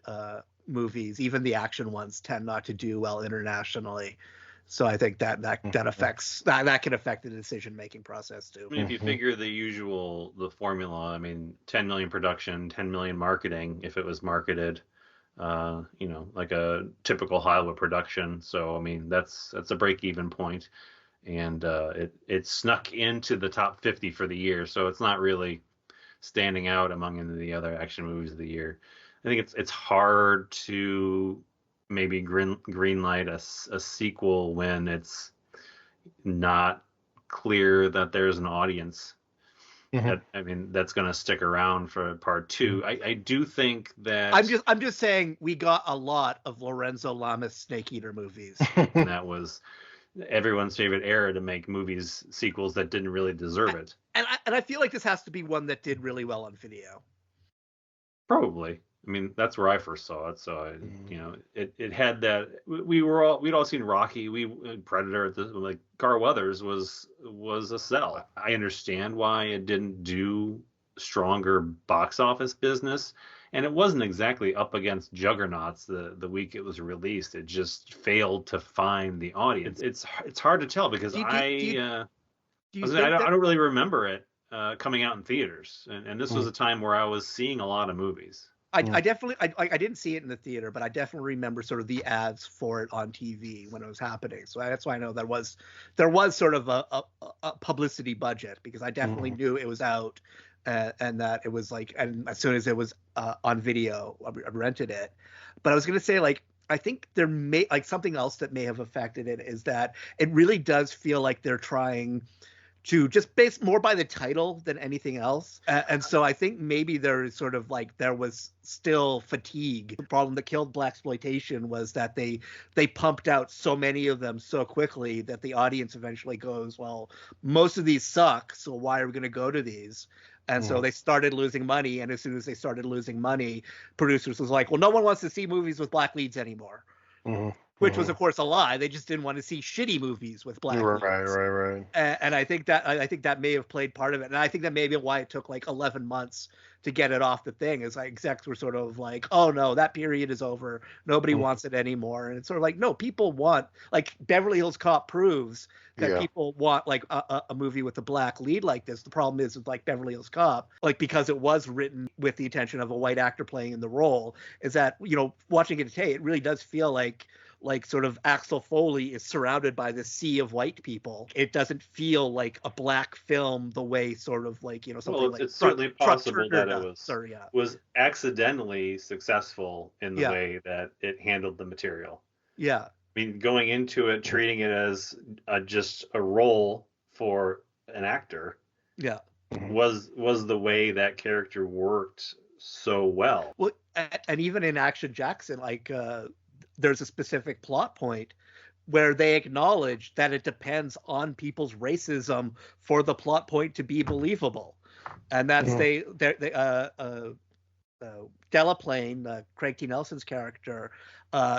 movies, even the action ones, tend not to do well internationally. So I think that affects that can affect the decision making process too. I mean, if you figure the formula, I mean, 10 million production, 10 million marketing, if it was marketed. Like a typical Hollywood production. So, I mean, that's a break-even point. And it snuck into the top 50 for the year. So it's not really standing out among any of the other action movies of the year. I think it's hard to maybe greenlight a sequel when it's not clear that there's an audience. That's going to stick around for part 2. I do think that I'm just saying we got a lot of Lorenzo Lamas Snake Eater movies. And that was everyone's favorite era to make sequels that didn't really deserve it. And I feel like this has to be one that did really well on video. Probably. I mean, that's where I first saw it. So it had that. We'd all seen Rocky. Predator. Like Carl Weathers was a sell. I understand why it didn't do stronger box office business, and it wasn't exactly up against juggernauts the week it was released. It just failed to find the audience. It's hard to tell because I don't really remember it coming out in theaters, and this was a time where I was seeing a lot of movies. I definitely I didn't see it in the theater, but I definitely remember sort of the ads for it on TV when it was happening. So that's why I know there was sort of a publicity budget, because I definitely knew it was out and that it was like, and as soon as it was on video, I rented it. But I was gonna say, like, I think there may, like, something else that may have affected it is that it really does feel like they're trying to just base more by the title than anything else. And so I think maybe there is sort of like, there was still fatigue. The problem that killed blaxploitation was that they pumped out so many of them so quickly that the audience eventually goes, well, most of these suck, so why are we going to go to these? And so they started losing money. And as soon as they started losing money, producers was like, well, no one wants to see movies with black leads anymore. Which was, of course, a lie. They just didn't want to see shitty movies with black leads. Right. And I think that may have played part of it. And I think that may be why it took like 11 months to get it off the thing. Is like execs were sort of like, oh no, that period is over. Nobody wants it anymore. And it's sort of like, no, people want, like, Beverly Hills Cop proves that people want like a movie with a black lead like this. The problem is with like Beverly Hills Cop, like, because it was written with the intention of a white actor playing in the role, is that, watching it today, it really does feel like sort of Axel Foley is surrounded by this sea of white people. It doesn't feel like a black film the way sort of like, something like it's certainly possible that it it was accidentally successful in the way that it handled the material. Yeah. I mean, going into it, treating it as just a role for an actor. Yeah. Was the way that character worked so well. Well, and even in Action Jackson, like, there's a specific plot point where they acknowledge that it depends on people's racism for the plot point to be believable. And that's Delaplane, Craig T. Nelson's character,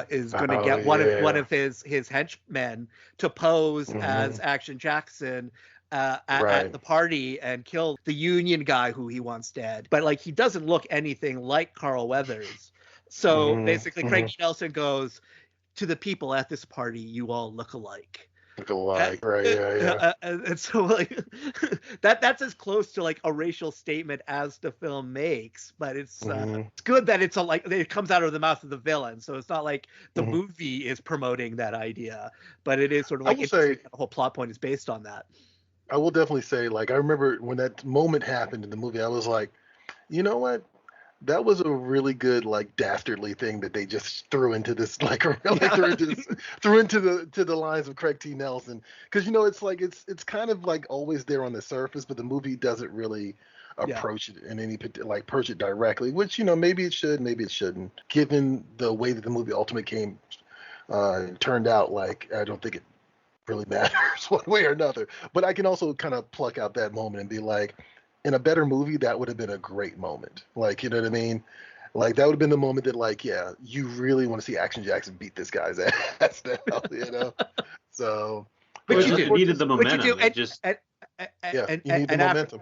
is going to get one of his henchmen to pose as Action Jackson at the party and kill the union guy who he wants dead. But like he doesn't look anything like Carl Weathers. So basically, Craig E. Nelson goes, to the people at this party, you all look alike. Right? Yeah. And so like that's as close to like a racial statement as the film makes, but it's good that it's it comes out of the mouth of the villain, so it's not like the movie is promoting that idea, but it is sort of like the whole plot point is based on that. I will definitely say, like, I remember when that moment happened in the movie, I was like, you know what? That was a really good, like, dastardly thing that they just threw into this, like, threw into the lines of Craig T. Nelson, because it's like it's kind of like always there on the surface, but the movie doesn't really approach it in any approach it directly, which maybe it should, maybe it shouldn't. Given the way that the movie ultimately turned out, like, I don't think it really matters one way or another. But I can also kind of pluck out that moment and be like, in a better movie, that would have been a great moment. Like, you know what I mean? Like, that would have been the moment that, like, yeah, you really want to see Action Jackson beat this guy's ass now, So, but you needed the momentum. You need the momentum.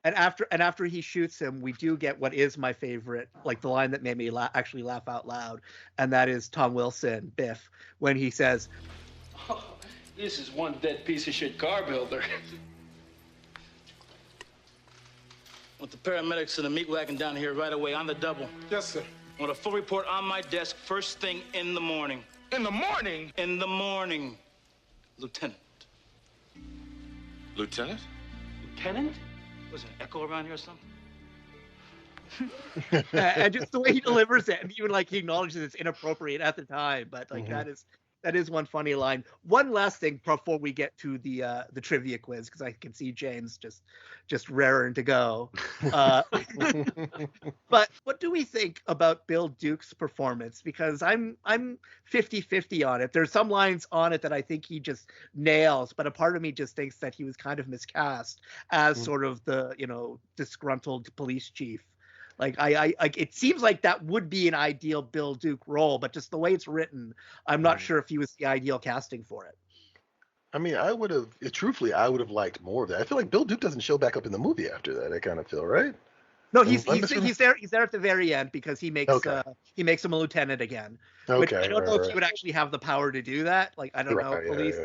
And after he shoots him, we do get what is my favorite, like the line that made me actually laugh out loud, and that is Tom Wilson, Biff, when he says, "Oh, this is one dead piece of shit car builder." Want the paramedics and the meat wagon down here right away on the double. Yes, sir. Want a full report on my desk first thing in the morning. In the morning? In the morning. Lieutenant. Lieutenant? Lieutenant? Was an echo around here or something? And just the way he delivers it, and even like he acknowledges it's inappropriate at the time, but like that is one funny line. One last thing before we get to the trivia quiz, because I can see James just raring to go. But what do we think about Bill Duke's performance? Because I'm 50-50 on it. There's some lines on it that I think he just nails, but a part of me just thinks that he was kind of miscast as sort of the disgruntled police chief. Like I it seems like that would be an ideal Bill Duke role, but just the way it's written, I'm not sure if he was the ideal casting for it. I mean, I would have liked more of that. I feel like Bill Duke doesn't show back up in the movie after that. I kind of feel, right? No, he's there at the very end because he makes him a lieutenant again. Which I don't know if he would actually have the power to do that. Like I don't know, police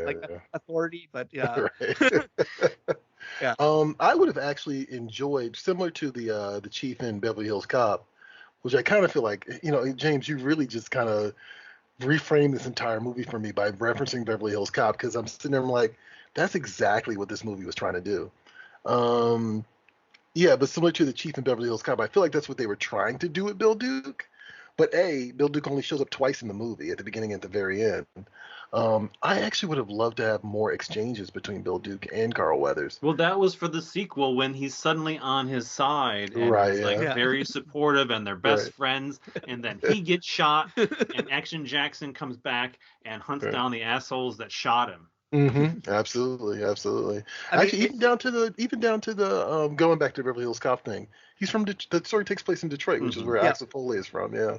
authority, but yeah. Yeah. I would have actually enjoyed, similar to the chief in Beverly Hills Cop, which I kind of feel like, James, you really just kind of reframed this entire movie for me by referencing Beverly Hills Cop, because I'm sitting there, I'm like, that's exactly what this movie was trying to do. Yeah, but similar to the chief in Beverly Hills Cop, I feel like that's what they were trying to do with Bill Duke. But Bill Duke only shows up twice in the movie, at the beginning and at the very end. I actually would have loved to have more exchanges between Bill Duke and Carl Weathers. Well, that was for the sequel when he's suddenly on his side and he's very supportive and they're best friends, and then he gets shot and Action Jackson comes back and hunts down the assholes that shot him. Absolutely. Actually, even down to the going back to Beverly Hills Cop thing. He's from the story takes place in Detroit, which is where Axel Foley is from. Yeah.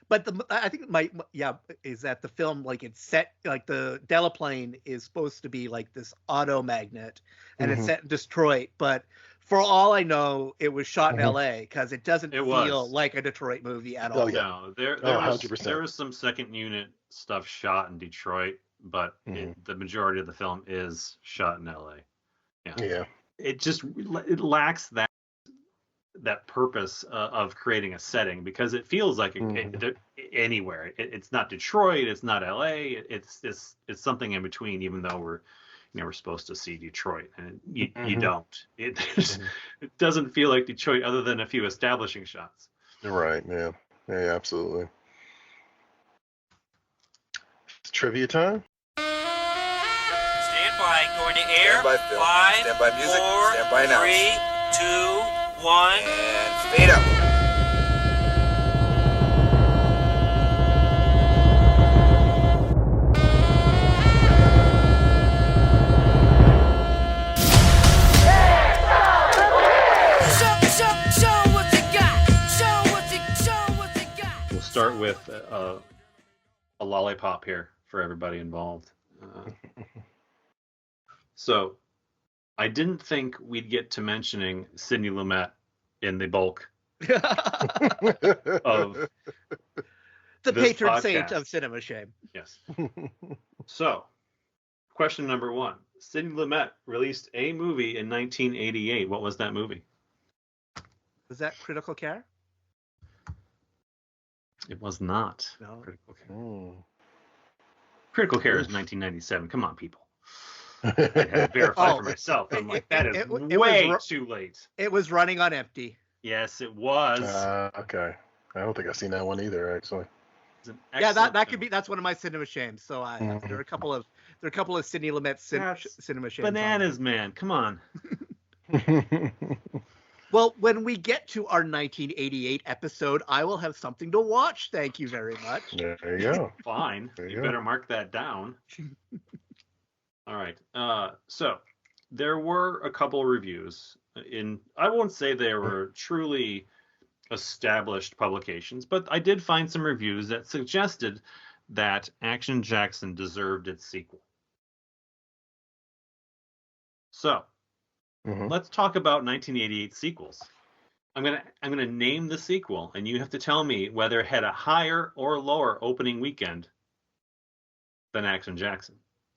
But I think is that the film, like, it's set, like the Delaplane is supposed to be like this auto magnet, and it's set in Detroit. But for all I know, it was shot in L.A. because it doesn't feel like a Detroit movie at all. No, there was some second unit stuff shot in Detroit, but the majority of the film is shot in L.A. Yeah. It lacks that purpose of creating a setting, because it feels like anywhere. It's not Detroit, it's not LA, it's something in between, even though we're supposed to see Detroit, and you don't. It doesn't feel like Detroit other than a few establishing shots. Right. Yeah, absolutely. It's trivia time. Stand by, going to air. Stand by, Phil. 5, stand by music. 4, stand by now. 3, 2, 1. And speed up. We'll start with a lollipop here for everybody involved. So, I didn't think we'd get to mentioning Sidney Lumet in the bulk of the this patron podcast. saint of Cinema Shame. Yes. So, question number 1. Sidney Lumet released a movie in 1988. What was that movie? Was that Critical Care? It was not. No. Critical Care. Critical Care is 1997. Come on, people. I had to verify for myself. I'm like, that is way too late. It was Running on Empty. Yes, it was. Okay. I don't think I've seen that one either, actually. Yeah, that could be. That's one of my Cinema Shames. So there are a couple of Sidney Lumet Cinema Shames. Bananas, man. Come on. Well, when we get to our 1988 episode, I will have something to watch. Thank you very much. There you go. Fine. You better mark that down. All right. So there were a couple of reviews I won't say they were truly established publications, but I did find some reviews that suggested that Action Jackson deserved its sequel. So let's talk about 1988 sequels. I'm gonna name the sequel, and you have to tell me whether it had a higher or lower opening weekend than Action Jackson.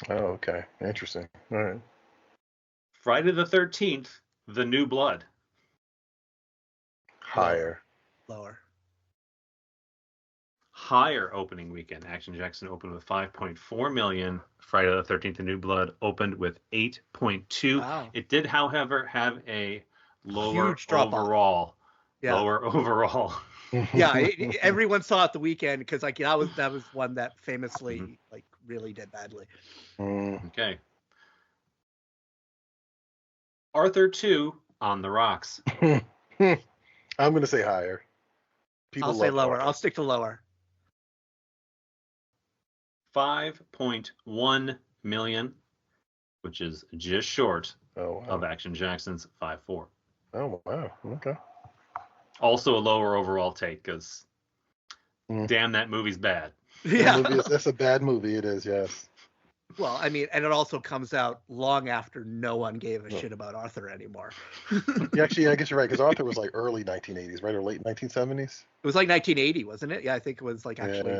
Oh, okay. Interesting. All right. Friday the 13th, The New Blood. Higher. Lower. Higher opening weekend. Action Jackson opened with 5.4 million. Friday the 13th, The New Blood opened with 8.2. Wow. It did, however, have a lower overall. Yeah. Lower overall. Yeah, everyone saw it the weekend because that was one that famously really did badly. Okay. Arthur 2 on the Rocks. I'm going to say higher. I'll say lower. Arthur. I'll stick to lower. 5.1 million, which is just short of Action Jackson's 5.4. Oh, wow. Okay. Also a lower overall take because damn, that movie's bad. Yeah. That's a bad movie. It is, yes. Well, I mean, and it also comes out long after no one gave a shit about Arthur anymore. Yeah, actually, I guess you're right, because Arthur was like early 1980s, right, or late 1970s? It was like 1980, wasn't it? Yeah, I think it was like actually.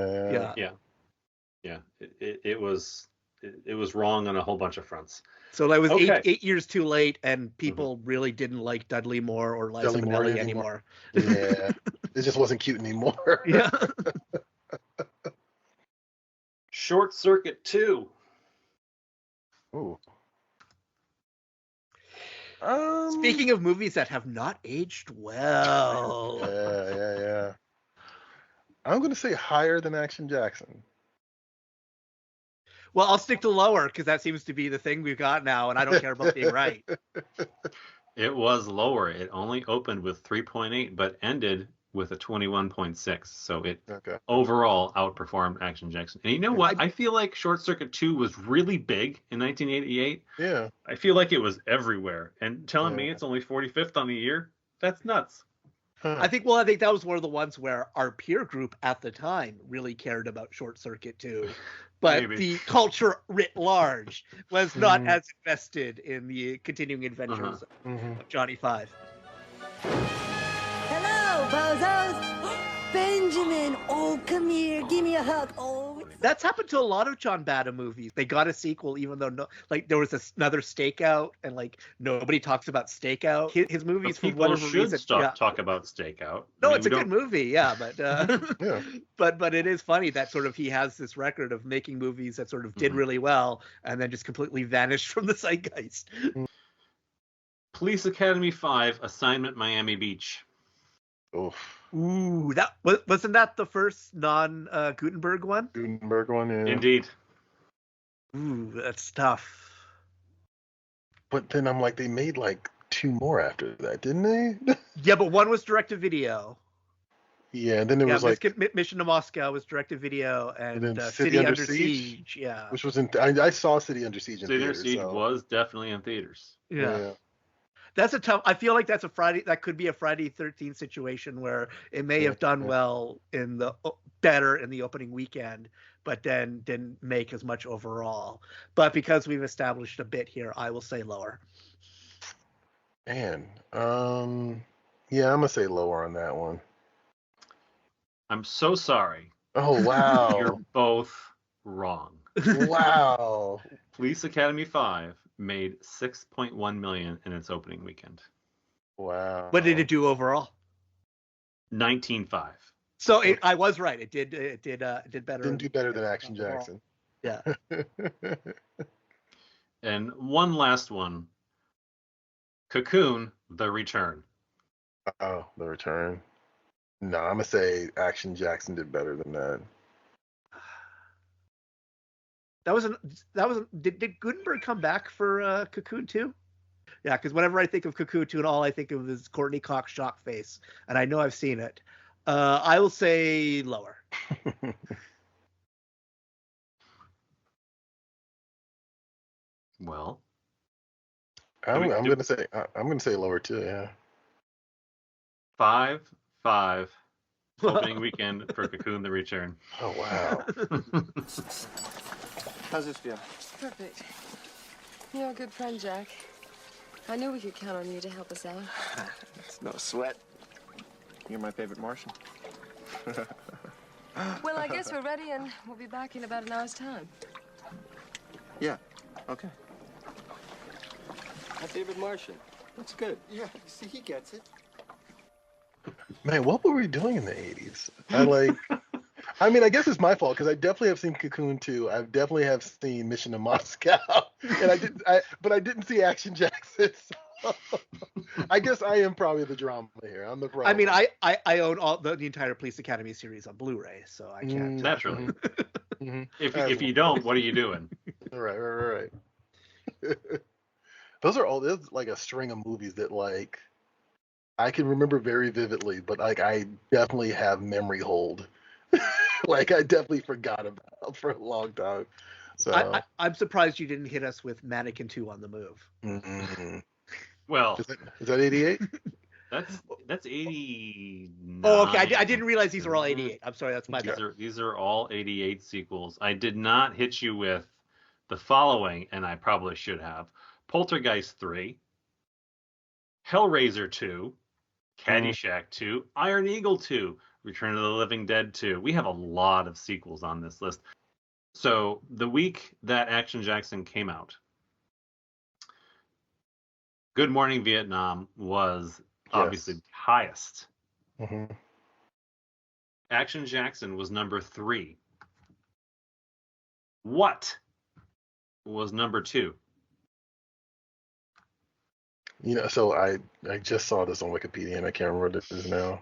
Yeah. It was wrong on a whole bunch of fronts. So that was 8 years too late, and people really didn't like Dudley Moore or Liza Minnelli anymore. Yeah, it just wasn't cute anymore. Yeah. Short Circuit 2. Ooh. Speaking of movies that have not aged well. Yeah. I'm going to say higher than Action Jackson. Well, I'll stick to lower because that seems to be the thing we've got now, and I don't care about being right. It was lower. It only opened with 3.8, but ended with a 21.6. So it overall outperformed Action Jackson. And you know what? I feel like Short Circuit 2 was really big in 1988. Yeah. I feel like it was everywhere. And telling me it's only 45th on the year, that's nuts. Huh. I think that was one of the ones where our peer group at the time really cared about Short Circuit 2. But the culture writ large was not as invested in the continuing adventures of Johnny Five. Hello, bozos. Benjamin, come here, give me a hug. That's happened to a lot of John Badham movies. They got a sequel, even though there was another Stakeout, and nobody talks about Stakeout. His movies, for whatever reason, talk about Stakeout. No, it's a good movie, yeah, but but it is funny that sort of he has this record of making movies that sort of did really well and then just completely vanished from the zeitgeist. Police Academy 5, Assignment Miami Beach. Ooh, that wasn't that the first non-Gutenberg one? Gutenberg one, yeah. Indeed. Ooh, that's tough. But then I'm like, they made like 2 more after that, didn't they? Yeah, but one was direct-to-video. Yeah, and then there was Mission to Moscow was direct-to-video, and City Under Siege. Yeah. Which was I saw City Under Siege in theaters. City Under Siege was definitely in theaters. Yeah. That's a tough. I feel like that's that could be a Friday 13th situation where it may have done well better in the opening weekend, but then didn't make as much overall. But because we've established a bit here, I will say lower. Man, yeah, I'm gonna say lower on that one. I'm so sorry. Oh wow. You're both wrong. Wow. Police Academy 5 made $6.1 million in its opening weekend. Wow. What did it do overall? 19.5. So I was right. It did better. Didn't do better than Action Jackson. Yeah. And one last one. Cocoon: The Return. Oh, The Return. No, I'm gonna say Action Jackson did better than that. Did Gutenberg come back for Cocoon 2? Yeah, because whenever I think of Cocoon 2, all I think of is Courtney Cox shock face, and I know I've seen it. I will say lower. Well, I'm gonna say lower too. Yeah. 5-5 opening weekend for Cocoon: The Return. Oh wow. How's this feel? Perfect. You're a good friend, Jack. I knew we could count on you to help us out. It's no sweat. You're my favorite Martian. Well, I guess we're ready, and we'll be back in about an hour's time. Yeah, okay. My favorite Martian. That's good. Yeah, see, he gets it. Man, what were we doing in the 80s? I mean, I guess it's my fault because I definitely have seen Cocoon 2. I definitely have seen Mission to Moscow, and but I didn't see Action Jackson. So I guess I am probably the drama here. I'm the problem. I mean, I own all the entire Police Academy series on Blu-ray, so I can't. Naturally. If you don't, what are you doing? Right. There's like a string of movies that like I can remember very vividly, but like I definitely have memory hold. Like I definitely forgot about for a long time. So I'm surprised you didn't hit us with Mannequin 2 on the Move. Mm-hmm. Well, is that 88? That's 89. Oh, okay. I didn't realize these were all 88. I'm sorry, that's my bad. These are all 88 sequels. I did not hit you with the following, and I probably should have: Poltergeist 3, Hellraiser 2, Caddyshack 2, Iron Eagle 2, Return of the Living Dead 2. We have a lot of sequels on this list. So the week that Action Jackson came out, Good Morning Vietnam was obviously highest. Mm-hmm. Action Jackson was number 3. What was number 2? You know, so I just saw this on Wikipedia and I can't remember what it is now.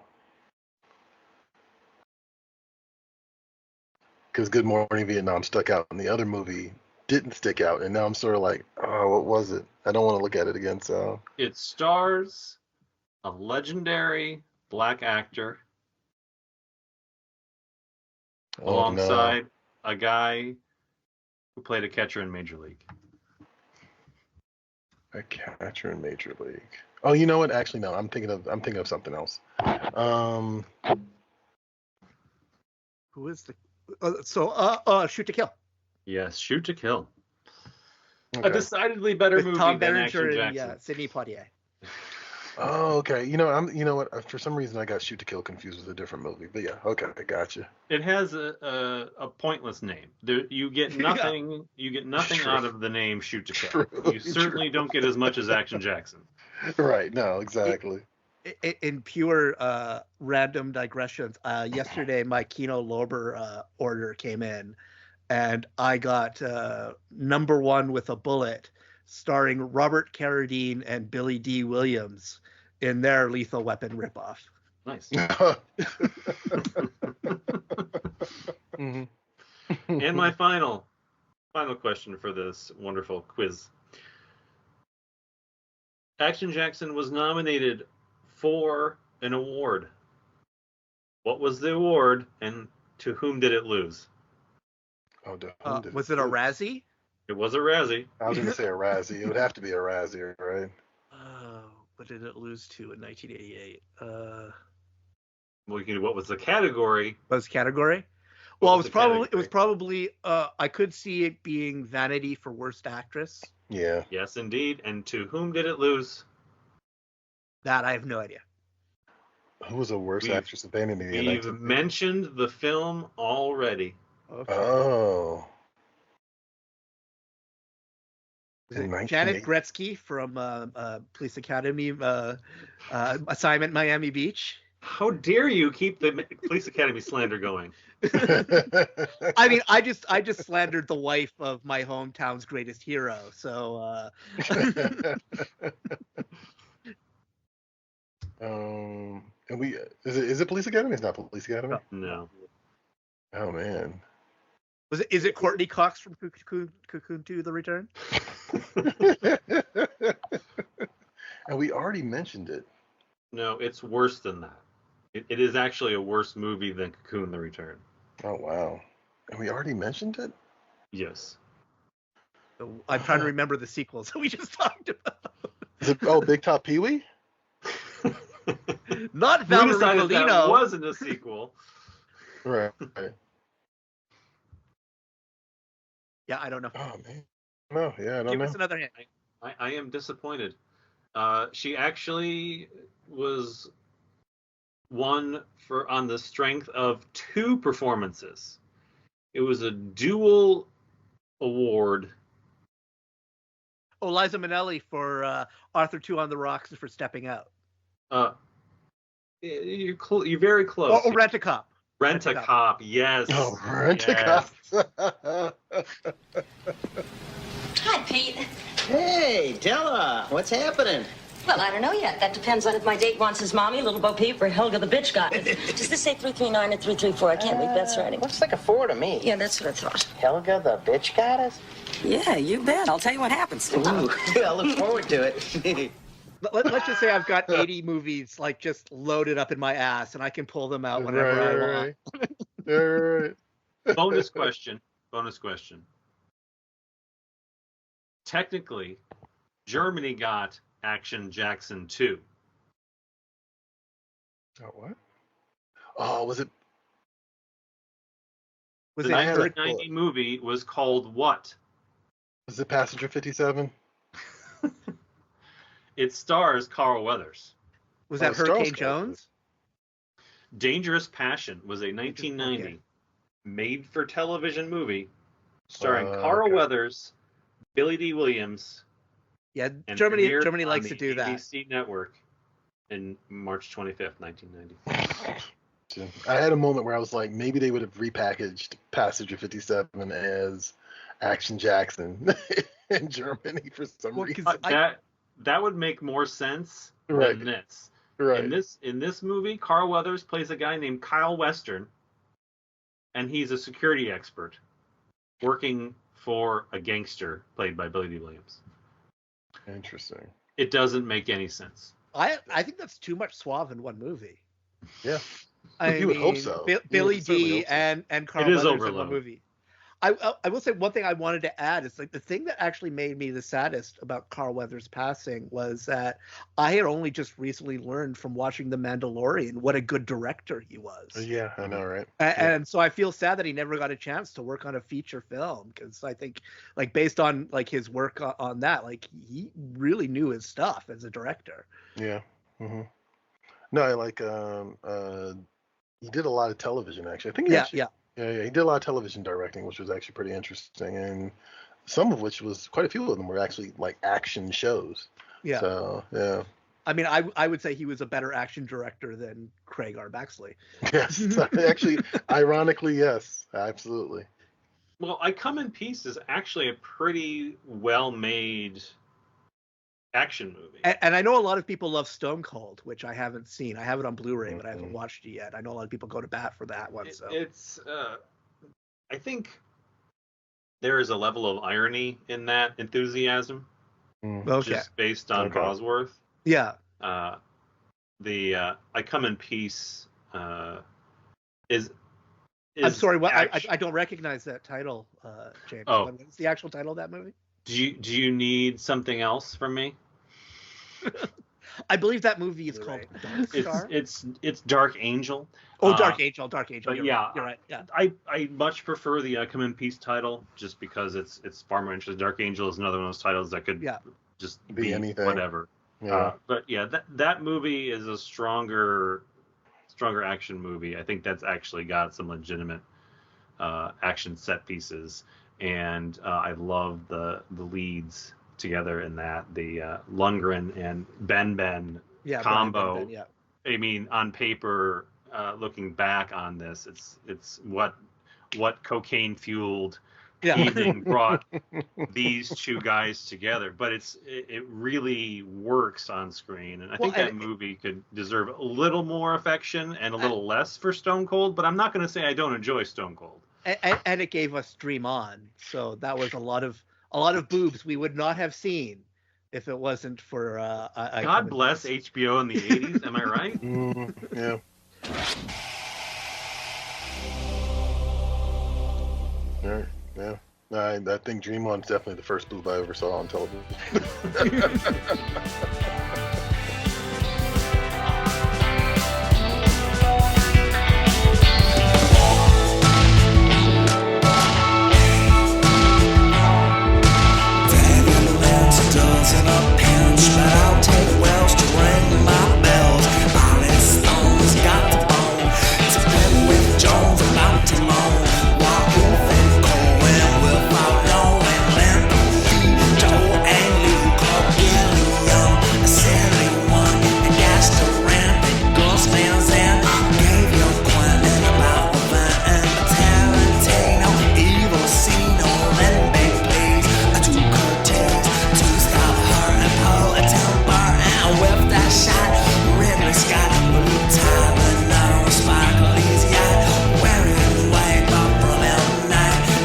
Because Good Morning Vietnam stuck out and the other movie didn't stick out, and now I'm sort of like, oh, what was it? I don't want to look at it again. So it stars a legendary black actor alongside a guy who played a catcher in Major League. A catcher in Major League. Oh, you know what? Actually, no. I'm thinking of something else. Who is the? Shoot to Kill. Yes, Shoot to Kill. Okay. A decidedly better With movie Tom than Berenger Action and Jackson. Sidney Poitier. Oh, okay. You know what? For some reason, I got Shoot to Kill confused with a different movie. But yeah, okay, I gotcha. It has a pointless name. You get nothing. Yeah. You get nothing True. out of the name Shoot to Kill. You certainly don't get as much as Action Jackson. Right. No, exactly. In pure random digressions, yesterday my Kino Lorber order came in, and I got Number One with a Bullet, starring Robert Carradine and Billy D. Williams in their Lethal Weapon ripoff. Nice. Mm-hmm. And my final question for this wonderful quiz. Action Jackson was nominated for an award. What was the award, and to whom did it lose? Oh, was it a Razzie? It was a Razzie. I was going to say a Razzie. It would have to be a Razzie, right? What did it lose to in 1988? What was the category? What was the category? Well, it was probably I could see it being Vanity for Worst Actress. Yeah. Yes, indeed. And to whom did it lose? That I have no idea. Who was the worst actress of Vanity? We've mentioned the film already. Okay. Oh. Was it Janet Gretzky from Police Academy Assignment Miami Beach? How dare you keep the Police Academy slander going? I mean, I just slandered the wife of my hometown's greatest hero. So. And is it Police Academy? It's not Police Academy. No. Oh man. Is it Courtney Cox from Cocoon 2: The Return? And we already mentioned it. No, it's worse than that. It is actually a worse movie than Cocoon: The Return. Oh wow. And we already mentioned it? Yes. So I'm trying to remember the sequels that we just talked about. Is it Big Top Pee-wee? Not Who Valerie decided that Golino. wasn't a sequel? Right. Yeah, I don't know. Oh man. No, yeah, I don't Give know. us another hint. I am disappointed. She actually was won on the strength of 2 performances. It was a dual award. Oh, Liza Minnelli for Arthur 2 on the Rocks and for Stepping Out. You're very close. Oh, Rent-A-Cop. Rent-A-Cop, yes. Oh, Rent-A-Cop. Hi, Pete. Hey, Della, what's happening? Well, I don't know yet. That depends on if my date wants his mommy, Little Bo Peep, or Helga the Bitch Goddess. Does this say 339 or 334? I can't read Beth's writing. Looks like a 4 to me. Yeah, that's what I thought. Helga the Bitch Goddess? Yeah, you bet. I'll tell you what happens. Ooh, I look forward to it. Let's just say I've got 80 movies like just loaded up in my ass, and I can pull them out whenever I want. Right. Bonus question. Technically, Germany got Action Jackson 2. Oh, what? Oh, was it? Was the it 1990 movie was called what? Was it Passenger 57? It stars Carl Weathers. Was that Hurricane Jones? Dangerous Passion was a 1990 made-for-television movie starring Carl Weathers, Billy D. Williams. Yeah, and Germany likes to do that. ABC Network in March 25th, 1990. I had a moment where I was like, maybe they would have repackaged Passenger 57 as Action Jackson in Germany for some reason. That would make more sense Right. than this. Right. In this movie, Carl Weathers plays a guy named Kyle Western, and he's a security expert working for a gangster played by Billy D. Williams. Interesting. It doesn't make any sense. I think that's too much suave in one movie. Yeah. You would hope so. Billy D. and Carl It is Weathers in overload. one movie. I will say one thing I wanted to add is like the thing that actually made me the saddest about Carl Weathers passing was that I had only just recently learned from watching The Mandalorian what a good director he was. Yeah, I know, right? And so I feel sad that he never got a chance to work on a feature film because I think like based on like his work on that, like he really knew his stuff as a director. Yeah. Mm-hmm. No, I like he did a lot of television actually. I think he did a lot of television directing, which was actually pretty interesting, and some of which was quite a few of them were actually like action shows. Yeah. So yeah. I mean, I would say he was a better action director than Craig R. Baxley. Yes, actually, ironically, yes, absolutely. Well, I Come in Peace is actually a pretty well-made action movie. And I know a lot of people love Stone Cold, which I haven't seen. I have it on Blu-ray, but I haven't watched it yet. I know a lot of people go to bat for that one. So It's, I think there is a level of irony in that enthusiasm, just based on Bosworth. Yeah. The I Come in Peace is I'm sorry, what I don't recognize that title, James. Oh. What's the actual title of that movie? Do you need something else from me? I believe that movie is called Dark Star. It's Dark Angel. Oh, Dark Angel. But You're right. Yeah. I much prefer the Come in Peace title just because it's far more interesting. Dark Angel is another one of those titles that could just be anything. whatever. Yeah. But yeah, that movie is a stronger action movie. I think that's actually got some legitimate action set pieces, and I love the leads together in that, the Lundgren and Ben combo. Ben, yeah. I mean, on paper, looking back on this, it's what cocaine fueled evening brought these two guys together, but it really works on screen, and I think that movie could deserve a little more affection and a little less for Stone Cold, but I'm not going to say I don't enjoy Stone Cold. And it gave us Dream On, so that was a lot of boobs we would not have seen if it wasn't for God bless HBO in the 80s, am I right? Yeah. Yeah. I think Dream On's definitely the first boob I ever saw on television. In a pinch, but I'll take Wells to ring my bells. Olive Stone's got the bone to play with Jones about to moan. Walk off and Cohen will follow and Lamp feet Joe and Luke or Gilliam, a silly one, and gas to rampant girls fans and gave your Quentin about the vine and Tarantino, evil Cino, and big please, a two curtains. With that shot, Ridley Scott, blue tie, but not on Sparkle's yacht. Wearing white, but from L9,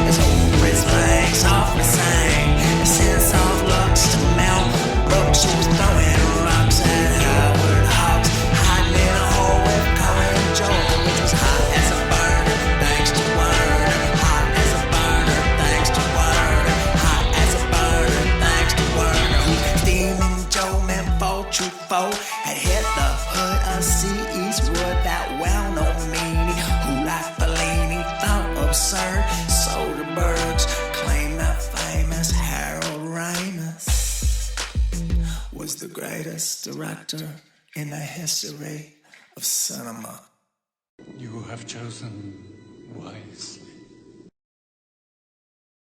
his old wrist bang softly sang. His sense of looks to Mel Brooks, who was throwing rocks at Howard Hawks, hiding in a hole with Cohen Joel, which was hot as a burner, thanks to Werner. Hot as a burner, thanks to Werner. Hot as a burner, thanks to Werner. Who's steaming Joe meant Truffaut had hit the hood of Sea Eastwood, that well-known meanie who, like Fellini, thought absurd. Soderbergh's claimed that famous Harold Ramis was the greatest director in the history of cinema. You have chosen wisely.